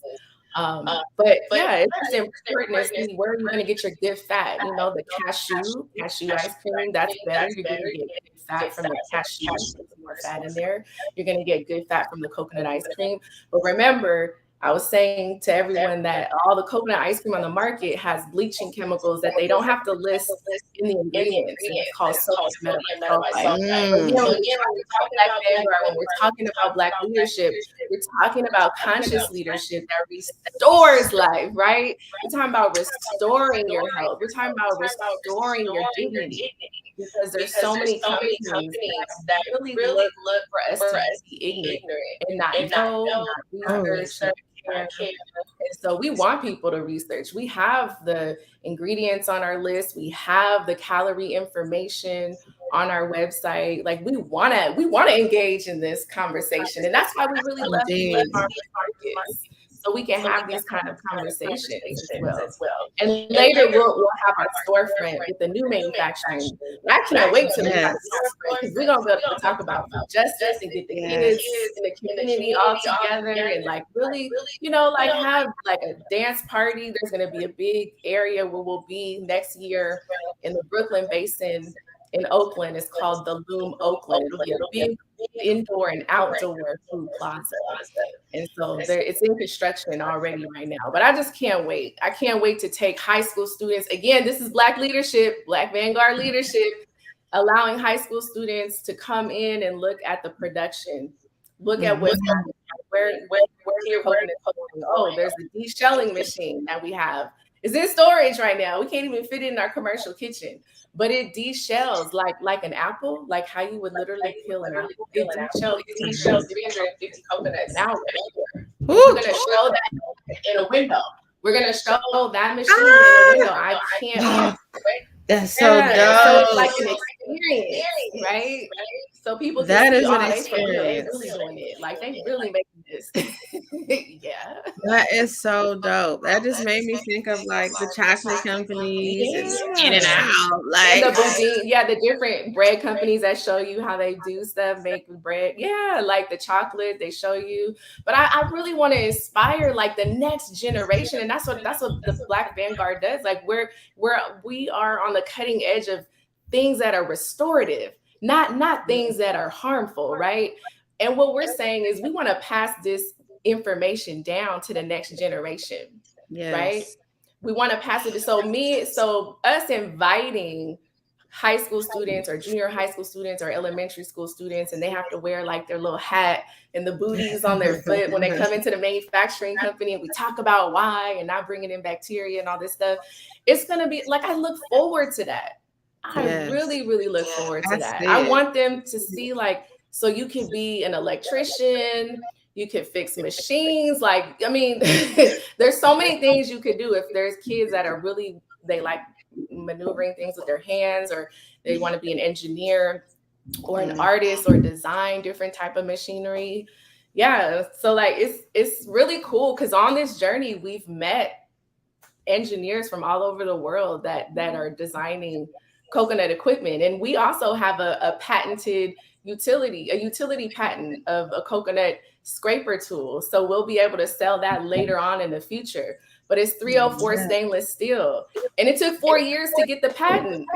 S4: But yeah, it's just important to see where you're going to get your good fat. You know, the cashew ice cream, that's better. You're going to get good fat from the cashew. There's more fat in there. You're going to get good fat from the coconut ice cream. But remember, I was saying to everyone that all the coconut ice cream on the market has bleaching chemicals that they don't have to list in the ingredients, and it's called sodium metabisulfite. So again, when we're talking about Black Vanguard, when we're talking about Black leadership, we're talking about conscious leadership that restores life, right? We're talking about restoring your health. We're talking about restoring your dignity, because there's so many companies that really look for us to be ignorant and not know, not research, not care. And so we want people to research. We have the ingredients on our list. We have the calorie information on our website. Like we want to engage in this conversation, and that's why we really love farmers markets, so we can have these kind of conversations as well. And later we'll have our storefront with the new manufacturing. I can't wait till we have a storefront, because we're gonna be able to talk about food justice and get the kids in the community all together, and like really, like have like a dance party. There's gonna be a big area where we'll be next year in the Brooklyn Basin in Oakland. It's called the Loom Oakland. It'll be a big indoor and outdoor food plaza. And so it's in construction already right now. But I just can't wait. I can't wait to take high school students. Again, this is Black leadership, Black Vanguard leadership, allowing high school students to come in and look at the production, look at what's happening. Where there's a de-shelling machine that we have. It's in storage right now. We can't even fit it in our commercial kitchen, but it de-shells like an apple, like how you would literally peel an apple. It de-shells 350 coconuts now. We're going to show that in a window. We're going to show that machine in a window. I can't wait.
S1: That's so dope.
S4: So it's like an experience, right? So people
S1: that is
S4: see,
S1: an experience.
S4: They really doing it. Like they really making this. Yeah.
S1: That is so dope. That just made me think of like the chocolate companies and In and Out. Like
S4: and the different bread companies that show you how they do stuff, make bread. Yeah, like the chocolate they show you. But I really want to inspire like the next generation. And that's what the Black Vanguard does. Like we are on the cutting edge of things that are restorative, not things that are harmful, right? And what we're saying is we want to pass this information down to the next generation, right? We want to pass it. So us inviting high school students or junior high school students or elementary school students, and they have to wear like their little hat and the booties on their foot when they come into the manufacturing company, and we talk about why and not bringing in bacteria and all this stuff. It's going to be like, I look forward to that. I really, really look forward to that. I want them to see like, so you can be an electrician, you can fix machines. Like, I mean, there's so many things you could do if there's kids that are really, they like maneuvering things with their hands, or they want to be an engineer or an artist or design different type of machinery. Yeah. So like, it's really cool because on this journey, we've met engineers from all over the world that are designing coconut equipment. And we also have a patented utility patent of a coconut scraper tool. So we'll be able to sell that later on in the future. But it's 304 stainless steel. And it took 4 years to get the patent.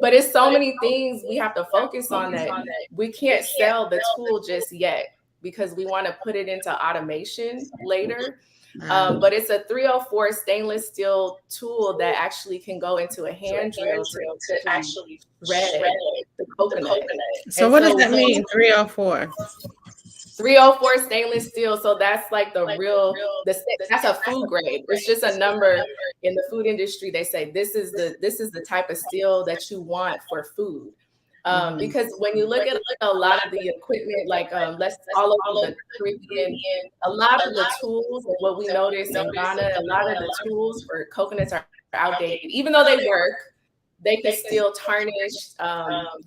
S4: But it's so many things we have to focus on that we can't sell the tool just yet because we want to put it into automation later. But it's a 304 stainless steel tool that actually can go into a hand drill to actually shred the coconut.
S1: So what does that mean, 304?
S4: 304 stainless steel. So that's like that's a food grade. It's just a number in the food industry. They say this is the type of steel that you want for food. Because when you look at a lot of the equipment, like let's all over the Caribbean, a lot of the tools, and what we notice in Ghana, a lot of the tools for coconuts are outdated. Even though they work, they can still tarnish.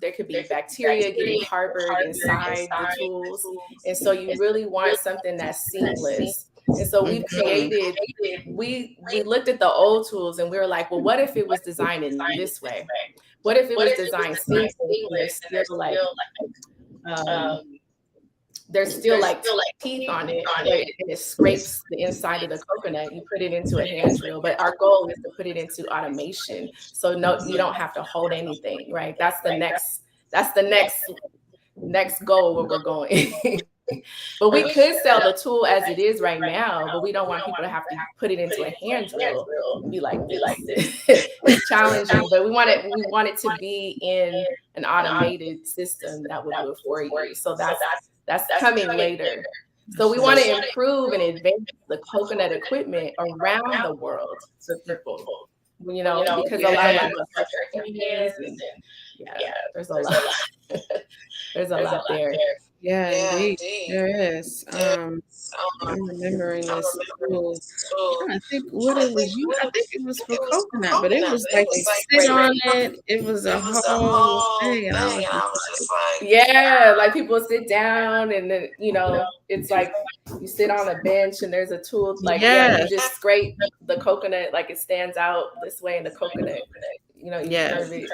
S4: There could be bacteria getting harbored inside the tools. And so you really want something that's seamless. And so we looked at the old tools and we were like, well, what if it was designed in this way? What if it was designed seamless? There's still like teeth on it, and it scrapes the inside of the coconut. You put it into a hand drill, but our goal is to put it into automation. So no, you don't have to hold anything, right? That's the next goal where we're going. But we could sell the tool as it is right now, but we don't want people to have to put it into a hand drill and be like this. It's challenging, but we want it to be in an automated system that will do it for you. So that's coming later. So we want to improve and advance the coconut equipment around the world for people, because a lot of people are Turkeys and there's a lot. There's a lot there.
S1: Yeah, indeed, there is. I'm remembering this tool. I think what it was used. I think it was for coconut, but it was like you sit on it. It was a whole thing, and I was just
S4: like, like people sit down, and then it's like you sit on a bench, and there's a tool like you just scrape the coconut, like it stands out this way in the coconut. You serve it.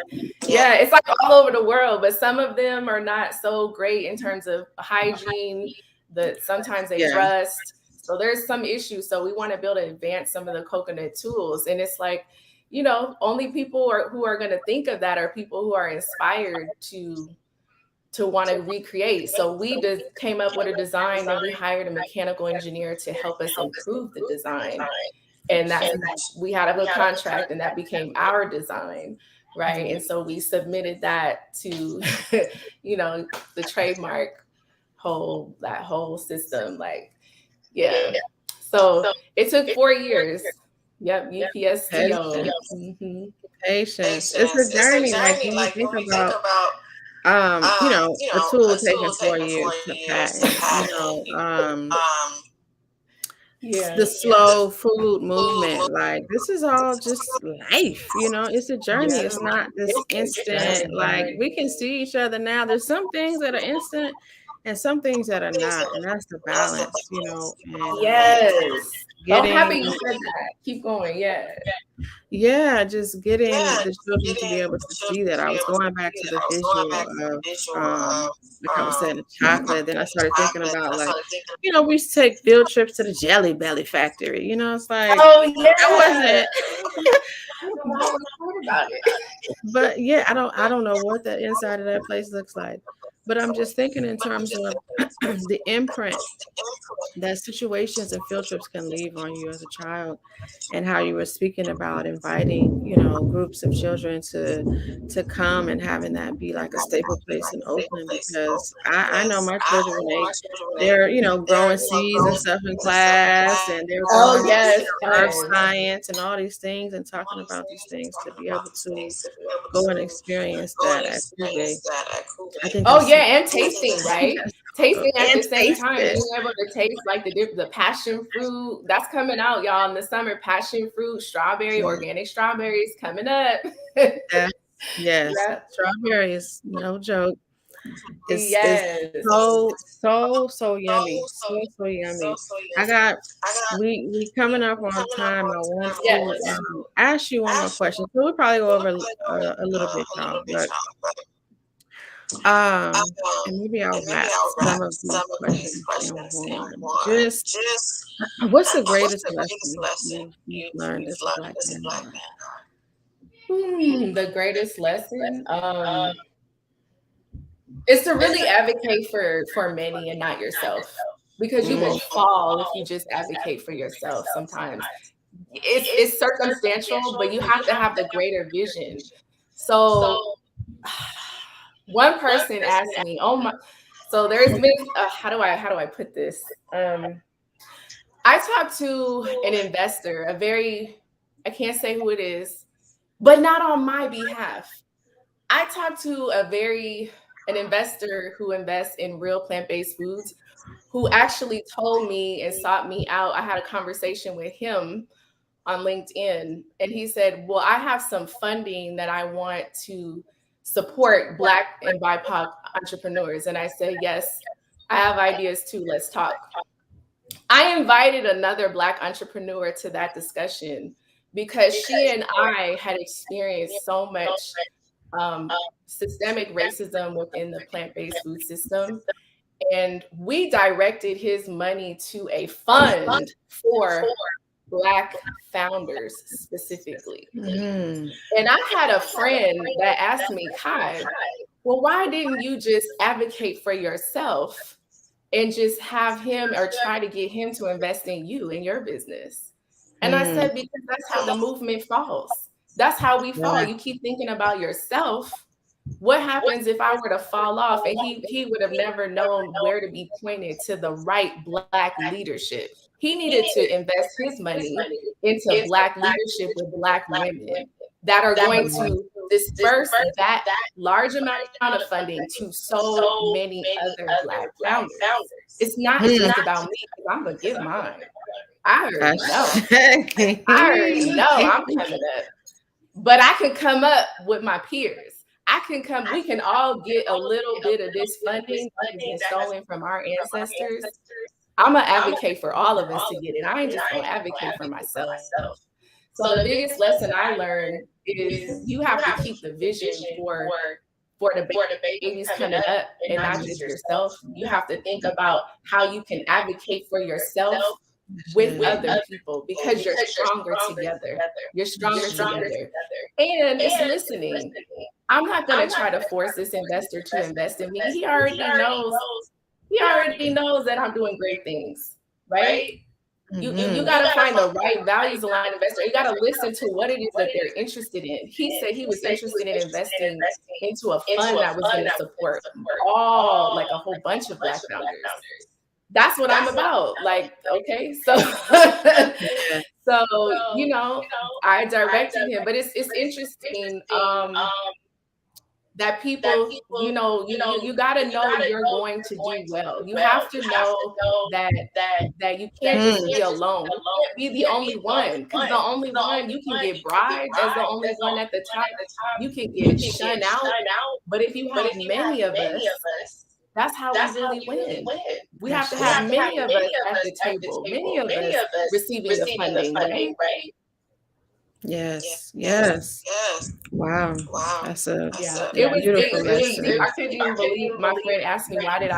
S4: Yeah, it's like all over the world, but some of them are not so great in terms of hygiene. Sometimes they rust. So there's some issues. So we want to be able to advance some of the coconut tools. And it's like, only people who are going to think of that are people who are inspired to want to recreate. So we just came up with a design, and we hired a mechanical engineer to help us improve the design. And we had a good contract, and that became our design, right? And so we submitted that to, the trademark that whole system, So it took 4 years. Yep, UPSTO.
S1: Mm-hmm. Patience. It's a journey. Like when you think about, a tool taking 4 years to patent. The slow food movement, like this is all just life, it's a journey. It's not this instant, like we can see each other now. There's some things that are instant and some things that are not, and that's the balance, and
S4: yes. I'm happy you said that. Keep going.
S1: Just getting the children to be able to see that. I was going back to the visual of like I was saying, the chocolate. Then I started thinking about we used to take field trips to the Jelly Belly factory. It's like
S4: that
S1: wasn't
S4: about it.
S1: But I don't know what the inside of that place looks like. But I'm just thinking in terms of the imprint that situations and field trips can leave on you as a child, and how you were speaking about inviting, groups of children to come and having that be like a staple place in Oakland, because I know my children, they're growing seeds and stuff in class, and they're earth science and all these things, and talking about these things, to be able to go and experience that at kubé. I think
S4: and tasting, right? Tasting at the same time, being able to taste like the passion fruit that's coming out, y'all, in the summer. Passion fruit, strawberry, organic strawberries coming up.
S1: Yes. Strawberries, no joke. It's so yummy, so yummy. We coming up on time. I want to ask you one more question. So we'll probably go over a little bit, y'all, but and maybe I'll wrap some of these questions in one. Just what's the greatest lesson you've learned as a Black Vanguard?
S4: The greatest lesson is to really advocate for many and not yourself, because you will fall if you just advocate for yourself. Sometimes it's circumstantial, but you have to have the greater vision. So one person asked me, so there's been, how do I put this? I talked to an investor, I can't say who it is, but not on my behalf. I talked to an investor who invests in real plant-based foods, who actually told me and sought me out. I had a conversation with him on LinkedIn, and he said, well, I have some funding that I want to support Black and BIPOC entrepreneurs. And I said, yes, I have ideas too. Let's talk. I invited another Black entrepreneur to that discussion because she and I had experienced so much systemic racism within the plant-based food system. And we directed his money to a fund for Black founders specifically. And I had a friend that asked me, Kai, well, why didn't you just advocate for yourself and just have him or try to get him to invest in you, in your business. And I said, because that's how the movement falls. That's how we fall. You keep thinking about yourself. What happens if I were to fall off? And he would have never known where to be pointed to the right Black leadership. He needed to invest his money into Black leadership with Black women that are going to disperse that large amount of funding to so many other Black founders. It's not just about me, because I'm going to give mine. I already know. I already know I'm coming up. But I can come up with my peers. We can all get a little bit of this funding that has been stolen from our ancestors. I'm going to advocate for all of us to get it. I ain't just going to advocate for myself. So the biggest lesson I learned is you have to keep the vision for the babies coming up and not just yourself. You have to think about how you can advocate for yourself with other people, because you're stronger together. You're stronger together. And it's listening. I'm not going to try to force this investor to invest in me. He already knows that I'm doing great things, right? You got to find the right values aligned investor. You got to listen to what it is that they're interested in. He said he was interested in investing into a fund that was going to support like a whole bunch of Black founders. That's what I'm about. Like, okay, so I directed him, but it's interesting that people, you got to know you're going to do well. You have to know that you can't just be alone. You can't be the only one, because the only one, you can get bribed as the only one at the top. You can get shunned out. But if you have many of us, that's how we really win. We have to have many of us at the table, many of us receiving the funding, right?
S1: Yes. Wow. That's a
S4: beautiful lesson. I couldn't even believe my friend asked me, why didn't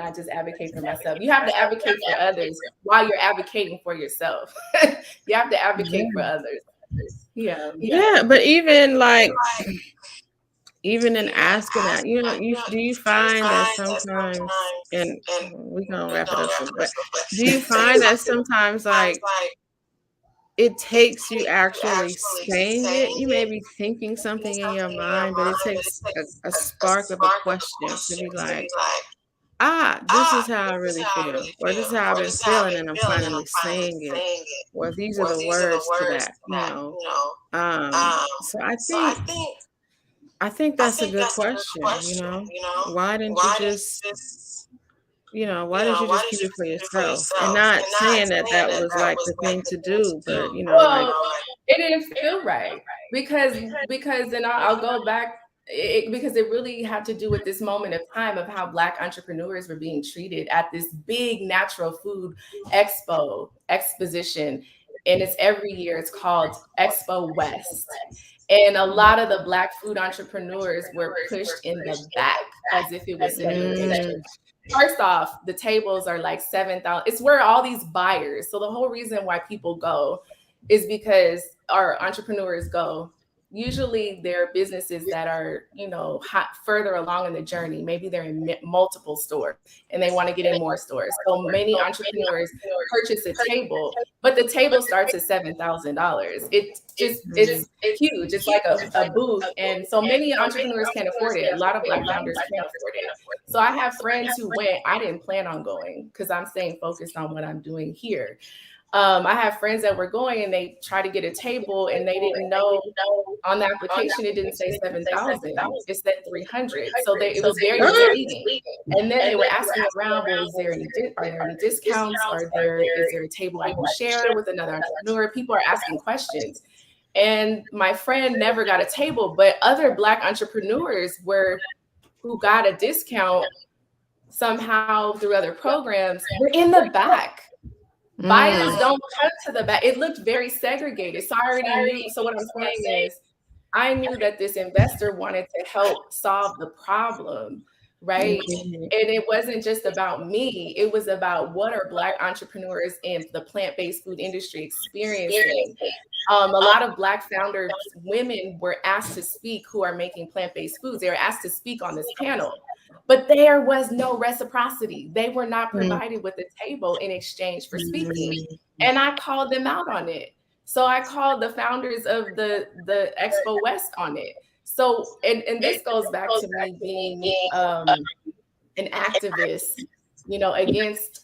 S4: I just advocate for myself? You have to advocate for others while you're advocating for yourself. You have to advocate for others.
S1: Yeah, but even in asking that, do you find that sometimes, and we're gonna wrap it up soon, but do you find that sometimes it takes you actually saying it? You may be thinking something in your mind, but it takes a spark of a question to be like, this is how I really feel, or this is how I've been feeling, and I'm finally saying it, or these are the words to that, so I think that's a good question. Why didn't you just keep it for yourself? And not saying that was like the thing to do, but
S4: it didn't feel right, because then I'll go back, because it really had to do with this moment of time of how Black entrepreneurs were being treated at this big natural food exposition, and it's every year. It's called Expo West. And a lot of the Black food entrepreneurs were pushed in the back as if it was segregation. First off, the tables are like 7,000. It's where all these buyers. So the whole reason why people go is because our entrepreneurs go. Usually they're businesses that are, further along in the journey. Maybe they're in multiple stores and they want to get in more stores. So many entrepreneurs purchase a table, but the table starts at $7,000. It's huge. It's like a booth. And so many entrepreneurs can't afford it. A lot of Black founders can't afford it. So I have friends who went. I didn't plan on going because I'm staying focused on what I'm doing here. I have friends that were going and they tried to get a table and they didn't know on the application it didn't say 7,000, it said 300. So it was very misleading. And then they were asking around, well, are there any discounts? Is there a table I can share with another entrepreneur? People are asking questions. And my friend never got a table, but other Black entrepreneurs who got a discount somehow through other programs were in the back. Buyers don't come to the back. It looked very segregated. So I already knew. So what I'm saying is I knew that this investor wanted to help solve the problem, right? And it wasn't just about me. It was about what are Black entrepreneurs in the plant-based food industry experiencing. A lot of Black founders, women were asked to speak who are making plant-based foods. They were asked to speak on this panel. But there was no reciprocity. They were not provided with a table in exchange for speaking. And I called them out on it. So I called the founders of the Expo West on it. So, and this goes back to me being an activist, you know, against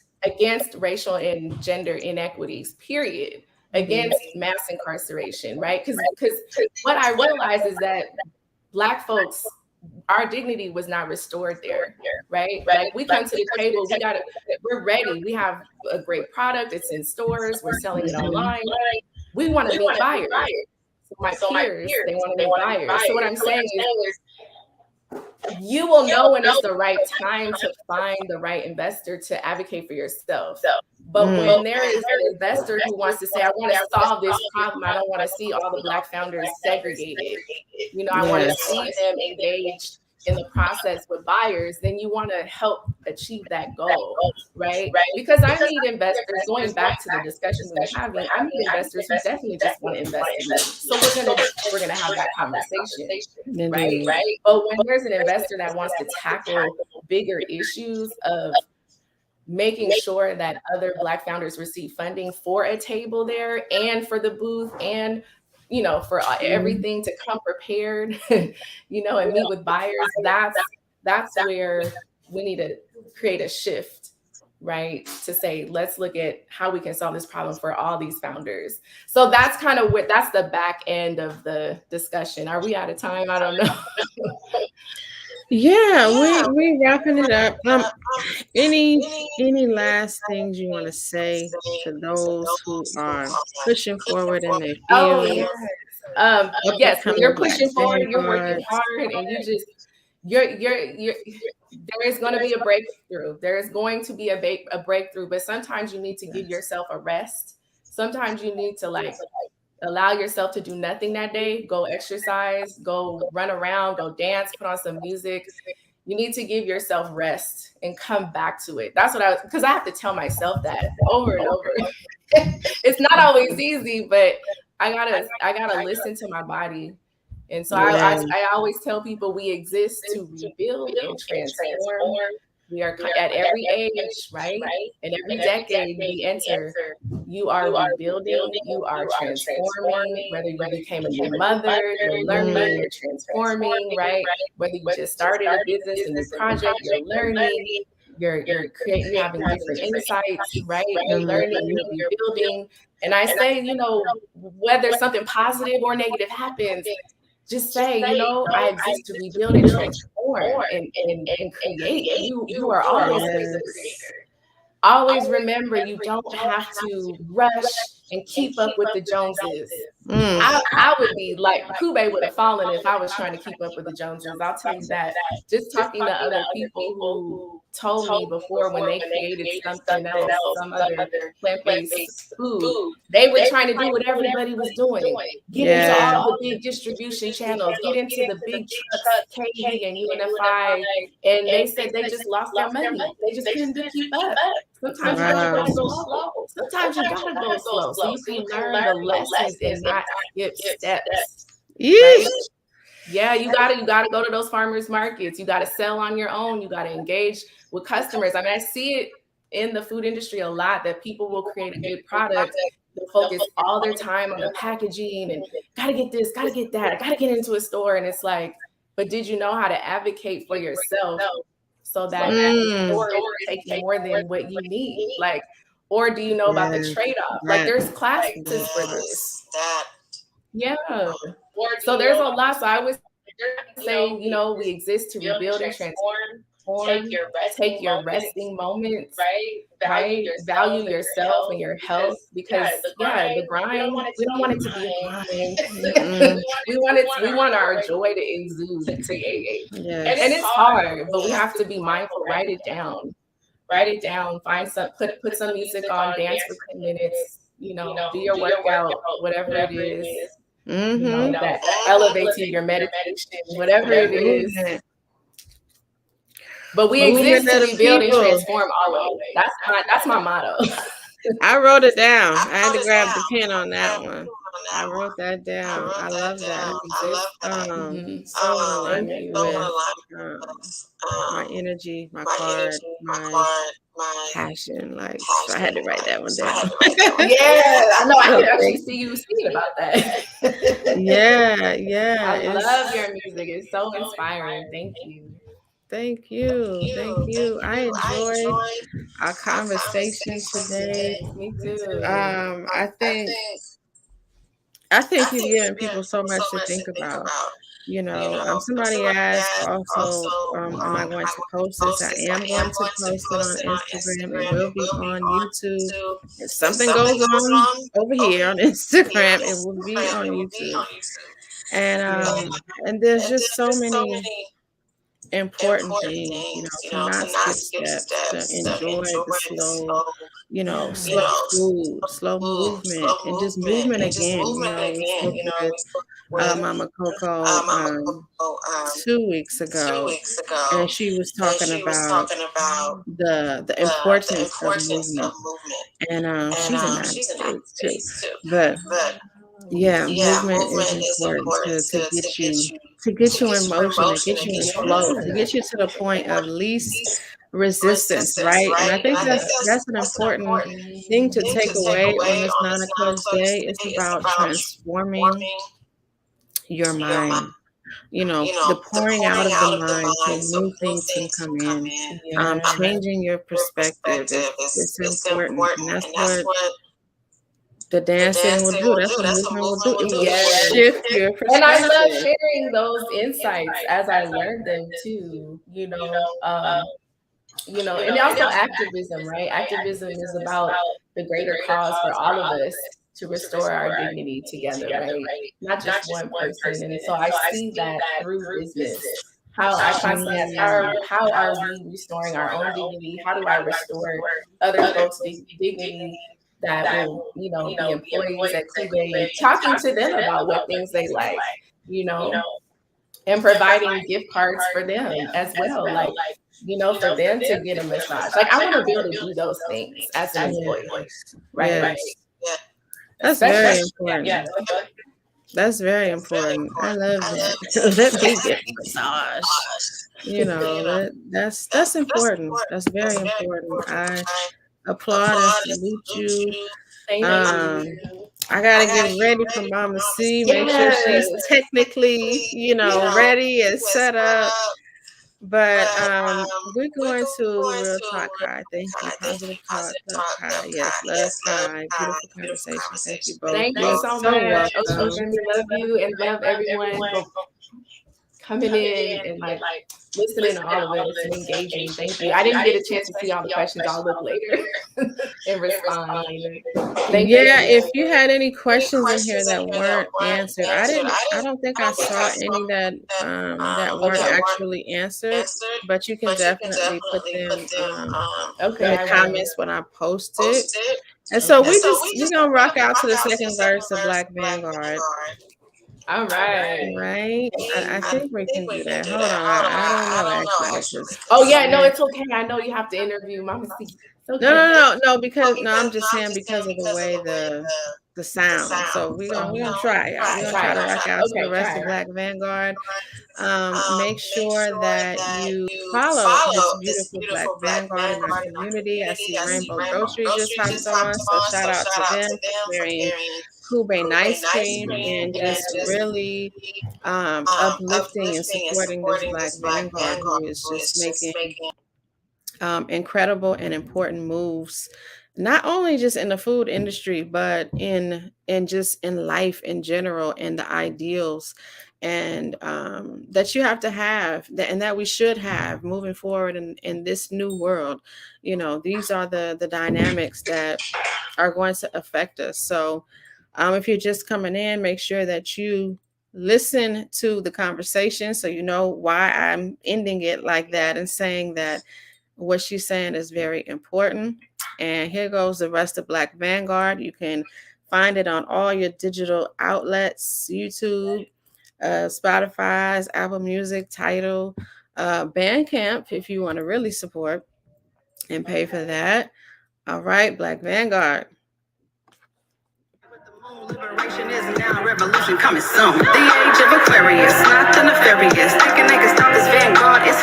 S4: racial and gender inequities, period, against mass incarceration, right? Because what I realized is that Black folks, our dignity was not restored there, right? Like we come to the table, we're ready. We have a great product. It's in stores. We're selling it online. We want to meet buyers. So my peers, they want to meet buyers. So what I'm saying is, you will know when it's the right time to find the right investor to advocate for yourself. But when there is an investor who wants to say, I want to solve this problem, I don't want to see all the Black founders segregated. You know, I want to see them engaged in the process with buyers, then you want to help achieve that goal, right? Because I need investors, going back to the discussion we were having, I need investors who definitely just want to invest in me. So we're gonna have that conversation, right? But when there's an investor that wants to tackle bigger issues of making sure that other Black founders receive funding for a table there and for the booth and, you know, for everything to come prepared, you know, and meet with buyers, that's where we need to create a shift, right? To say, let's look at how we can solve this problem for all these founders. So that's kind of that's the back end of the discussion. Are we out of time? I don't know.
S1: Yeah, we wrapping it up. Any last things you want to say to those who are pushing forward in their field?
S4: Yes, when you're pushing forward, you're working hard, and you're there is going to be a breakthrough. There is going to be a breakthrough, but sometimes you need to give yourself a rest. Sometimes you need to allow yourself to do nothing that day. Go exercise, go run around, go dance, put on some music. You need to give yourself rest and come back to it. That's what because I have to tell myself that over and over. It's not always easy, but I gotta listen to my body. And so I always tell people we exist to rebuild and transform. We are at every age, right? And every decade we enter, you are rebuilding, you are transforming, whether you became a new mother, you're learning, you're transforming, right? Whether you just started a business, a new project, you're learning, you're creating, having different insights, right? You're learning, you're rebuilding. And I say, you know, whether something positive or negative happens, just say, you know, I exist to rebuild and transform and create. You are always a creator. Always remember, you don't have to rush and keep up with the Joneses. I would be like, Kubé would have fallen if I was trying to keep up with the Joneses. I'll tell you that. Just talking to other people who told me before when they created something else, some other plant-based food, they were trying to do what everybody was doing. Get into all the big distribution channels, get into the big trucks, KV and UNFI, and they said they just lost their money. They just couldn't keep up. Sometimes you gotta go slow. Sometimes you gotta go slow so you can learn the lessons and not skip steps. Right? Yeah, you gotta go to those farmers markets. You gotta sell on your own. You gotta engage with customers. I mean, I see it in the food industry a lot that people will create a good product, they'll focus all their time on the packaging and gotta get this, gotta get that, I gotta get into a store. And it's like, but did you know how to advocate for yourself so that store is taking more than what you need? Like, or do you know about the trade-off? Like there's classes for this. Yeah. So there's a lot. So I would say, you know, we exist to rebuild and transform. Take your resting moments, right? Value yourself and your health, because the grind, we don't want it to be a grind. we want our joy to exude. And it's hard, but we have to be mindful. Write it down. Find some, put some music on, dance for 10 minutes. You know, do your workout, whatever it is. You know, that elevates you, your meditation, whatever it is. But we exist to rebuild and transform always. That's my motto.
S1: I wrote it down. I had to grab the pen on that one. I wrote that down. I love that. So in alignment with my energy, my card, my passion. Like, so I had to write that one down.
S4: Yeah, I know. I can actually see you speaking about that.
S1: Yeah.
S4: I love your music. It's so inspiring. Thank you.
S1: Thank you. I enjoyed our conversation today.
S4: Me too.
S1: I think you've given people so much to think about. Somebody asked also, am I going to post this? I am going to post it on Instagram. It will be on YouTube. If something goes on over here on Instagram, it will be on YouTube. And there's just so many important things, to not skip steps, to enjoy the slow, slow food, slow movement, and just movement again. We spoke with Mama Coco 2 weeks ago, and she was talking about the importance of movement, and she's in the United States too, but yeah, movement is important to get you in motion, to get you in flow, to get you to the point of least resistance, right? And I think that's an important thing to take away on this 9 o'clock day. It's about transforming your mind. The pouring out of the mind so new things can come in. Changing your perspective is important, and that's what the dancing will do. That's what movement will do. It will shift your perspective.
S4: And I love sharing those insights as I learn them too. And also activism, right? Activism is about the greater cause for all of us to restore our dignity together, right? Not just one person. And so I see that through business. How I constantly ask, how are we restoring our own dignity? How do I restore other folks' dignity that will, be employees at kubé, and talking to them about what things they like, and providing gift cards for them as well. Like, for them to get a massage. Like, I want to be able to do those things as an employee, right?
S1: That's very important. That's very important. I love that. Let me get a massage. That's important. That's very important. I applaud and salute you. I gotta get ready for Mama C. Make sure she's technically, ready and set up. But we're going to Real Talk High. Thank you. Positive Talk High. Yes, love high. Beautiful conversation. Thank you both.
S4: Thank you so much. Osunfemi, love you and love everyone for coming in and listening to all of us and engaging. Thank you. I didn't get a chance to see all the questions. I'll look later and respond later. Thank you.
S1: If you had any questions in here that weren't answered, I don't think I saw any that weren't actually answered, but you can definitely put them in the comments when I post it. And so we're gonna rock out to the second verse of Black Vanguard.
S4: All right.
S1: Right? I think we can do that. Hold on. I don't know actually.
S4: No, it's okay. I know you have to interview Mama C. Okay.
S1: No, I'm just saying because of the way the sound. So we're gonna try, y'all. We're gonna try to rock out to the rest of Black Vanguard. Make sure that you follow this beautiful Black Vanguard in our community. I see Rainbow Grocery just hopped on, so shout out to them for carrying kubé ice cream and just really uplifting and supporting this Black Vanguard who is just making incredible and important moves, not only just in the food industry, but in just in life in general, and the ideals and that you have to have and that we should have moving forward in this new world. These are the dynamics that are going to affect us. So if you're just coming in, make sure that you listen to the conversation so you know why I'm ending it like that and saying that what she's saying is very important. And here goes the rest of Black Vanguard. You can find it on all your digital outlets, YouTube, Spotify's, Apple Music, Tidal, Bandcamp, if you want to really support and pay for that. All right, Black Vanguard.
S3: Liberation is now, revolution coming soon. The age of Aquarius, not the nefarious. Thinking they can stop this vanguard, it's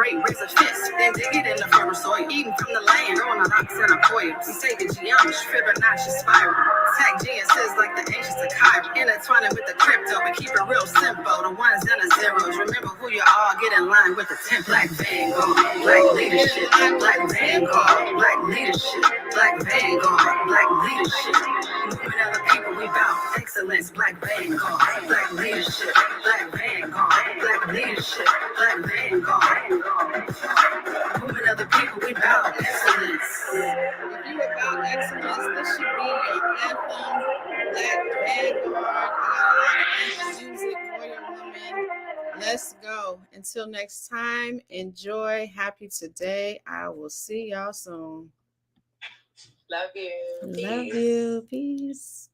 S3: celebrate, raise a fist, then dig it in the fertile soil. Eating from the land, on a ox and a coil. We say the geometry, Fibonacci spiral. Tag GSs like the ancients of Cairo. Intertwining with the crypto, but keep it real simple. The ones and the zeros. Remember who you are, get in line with the 10. Black Vanguard, Black leadership, Black Vanguard, Black leadership, Black Vanguard, Black leadership. Moving other people, we bout excellence. Black Vanguard, Black leadership, Black Vanguard, Black leadership, Black Vanguard. Moving other people, we bout excellence.
S1: If you about excellence, this should be your anthem. Black Vanguard. I got a lot of anthem music for your woman. Let's go. Until next time, enjoy. Happy today. I will see y'all soon.
S4: Love you.
S1: Love you. Peace.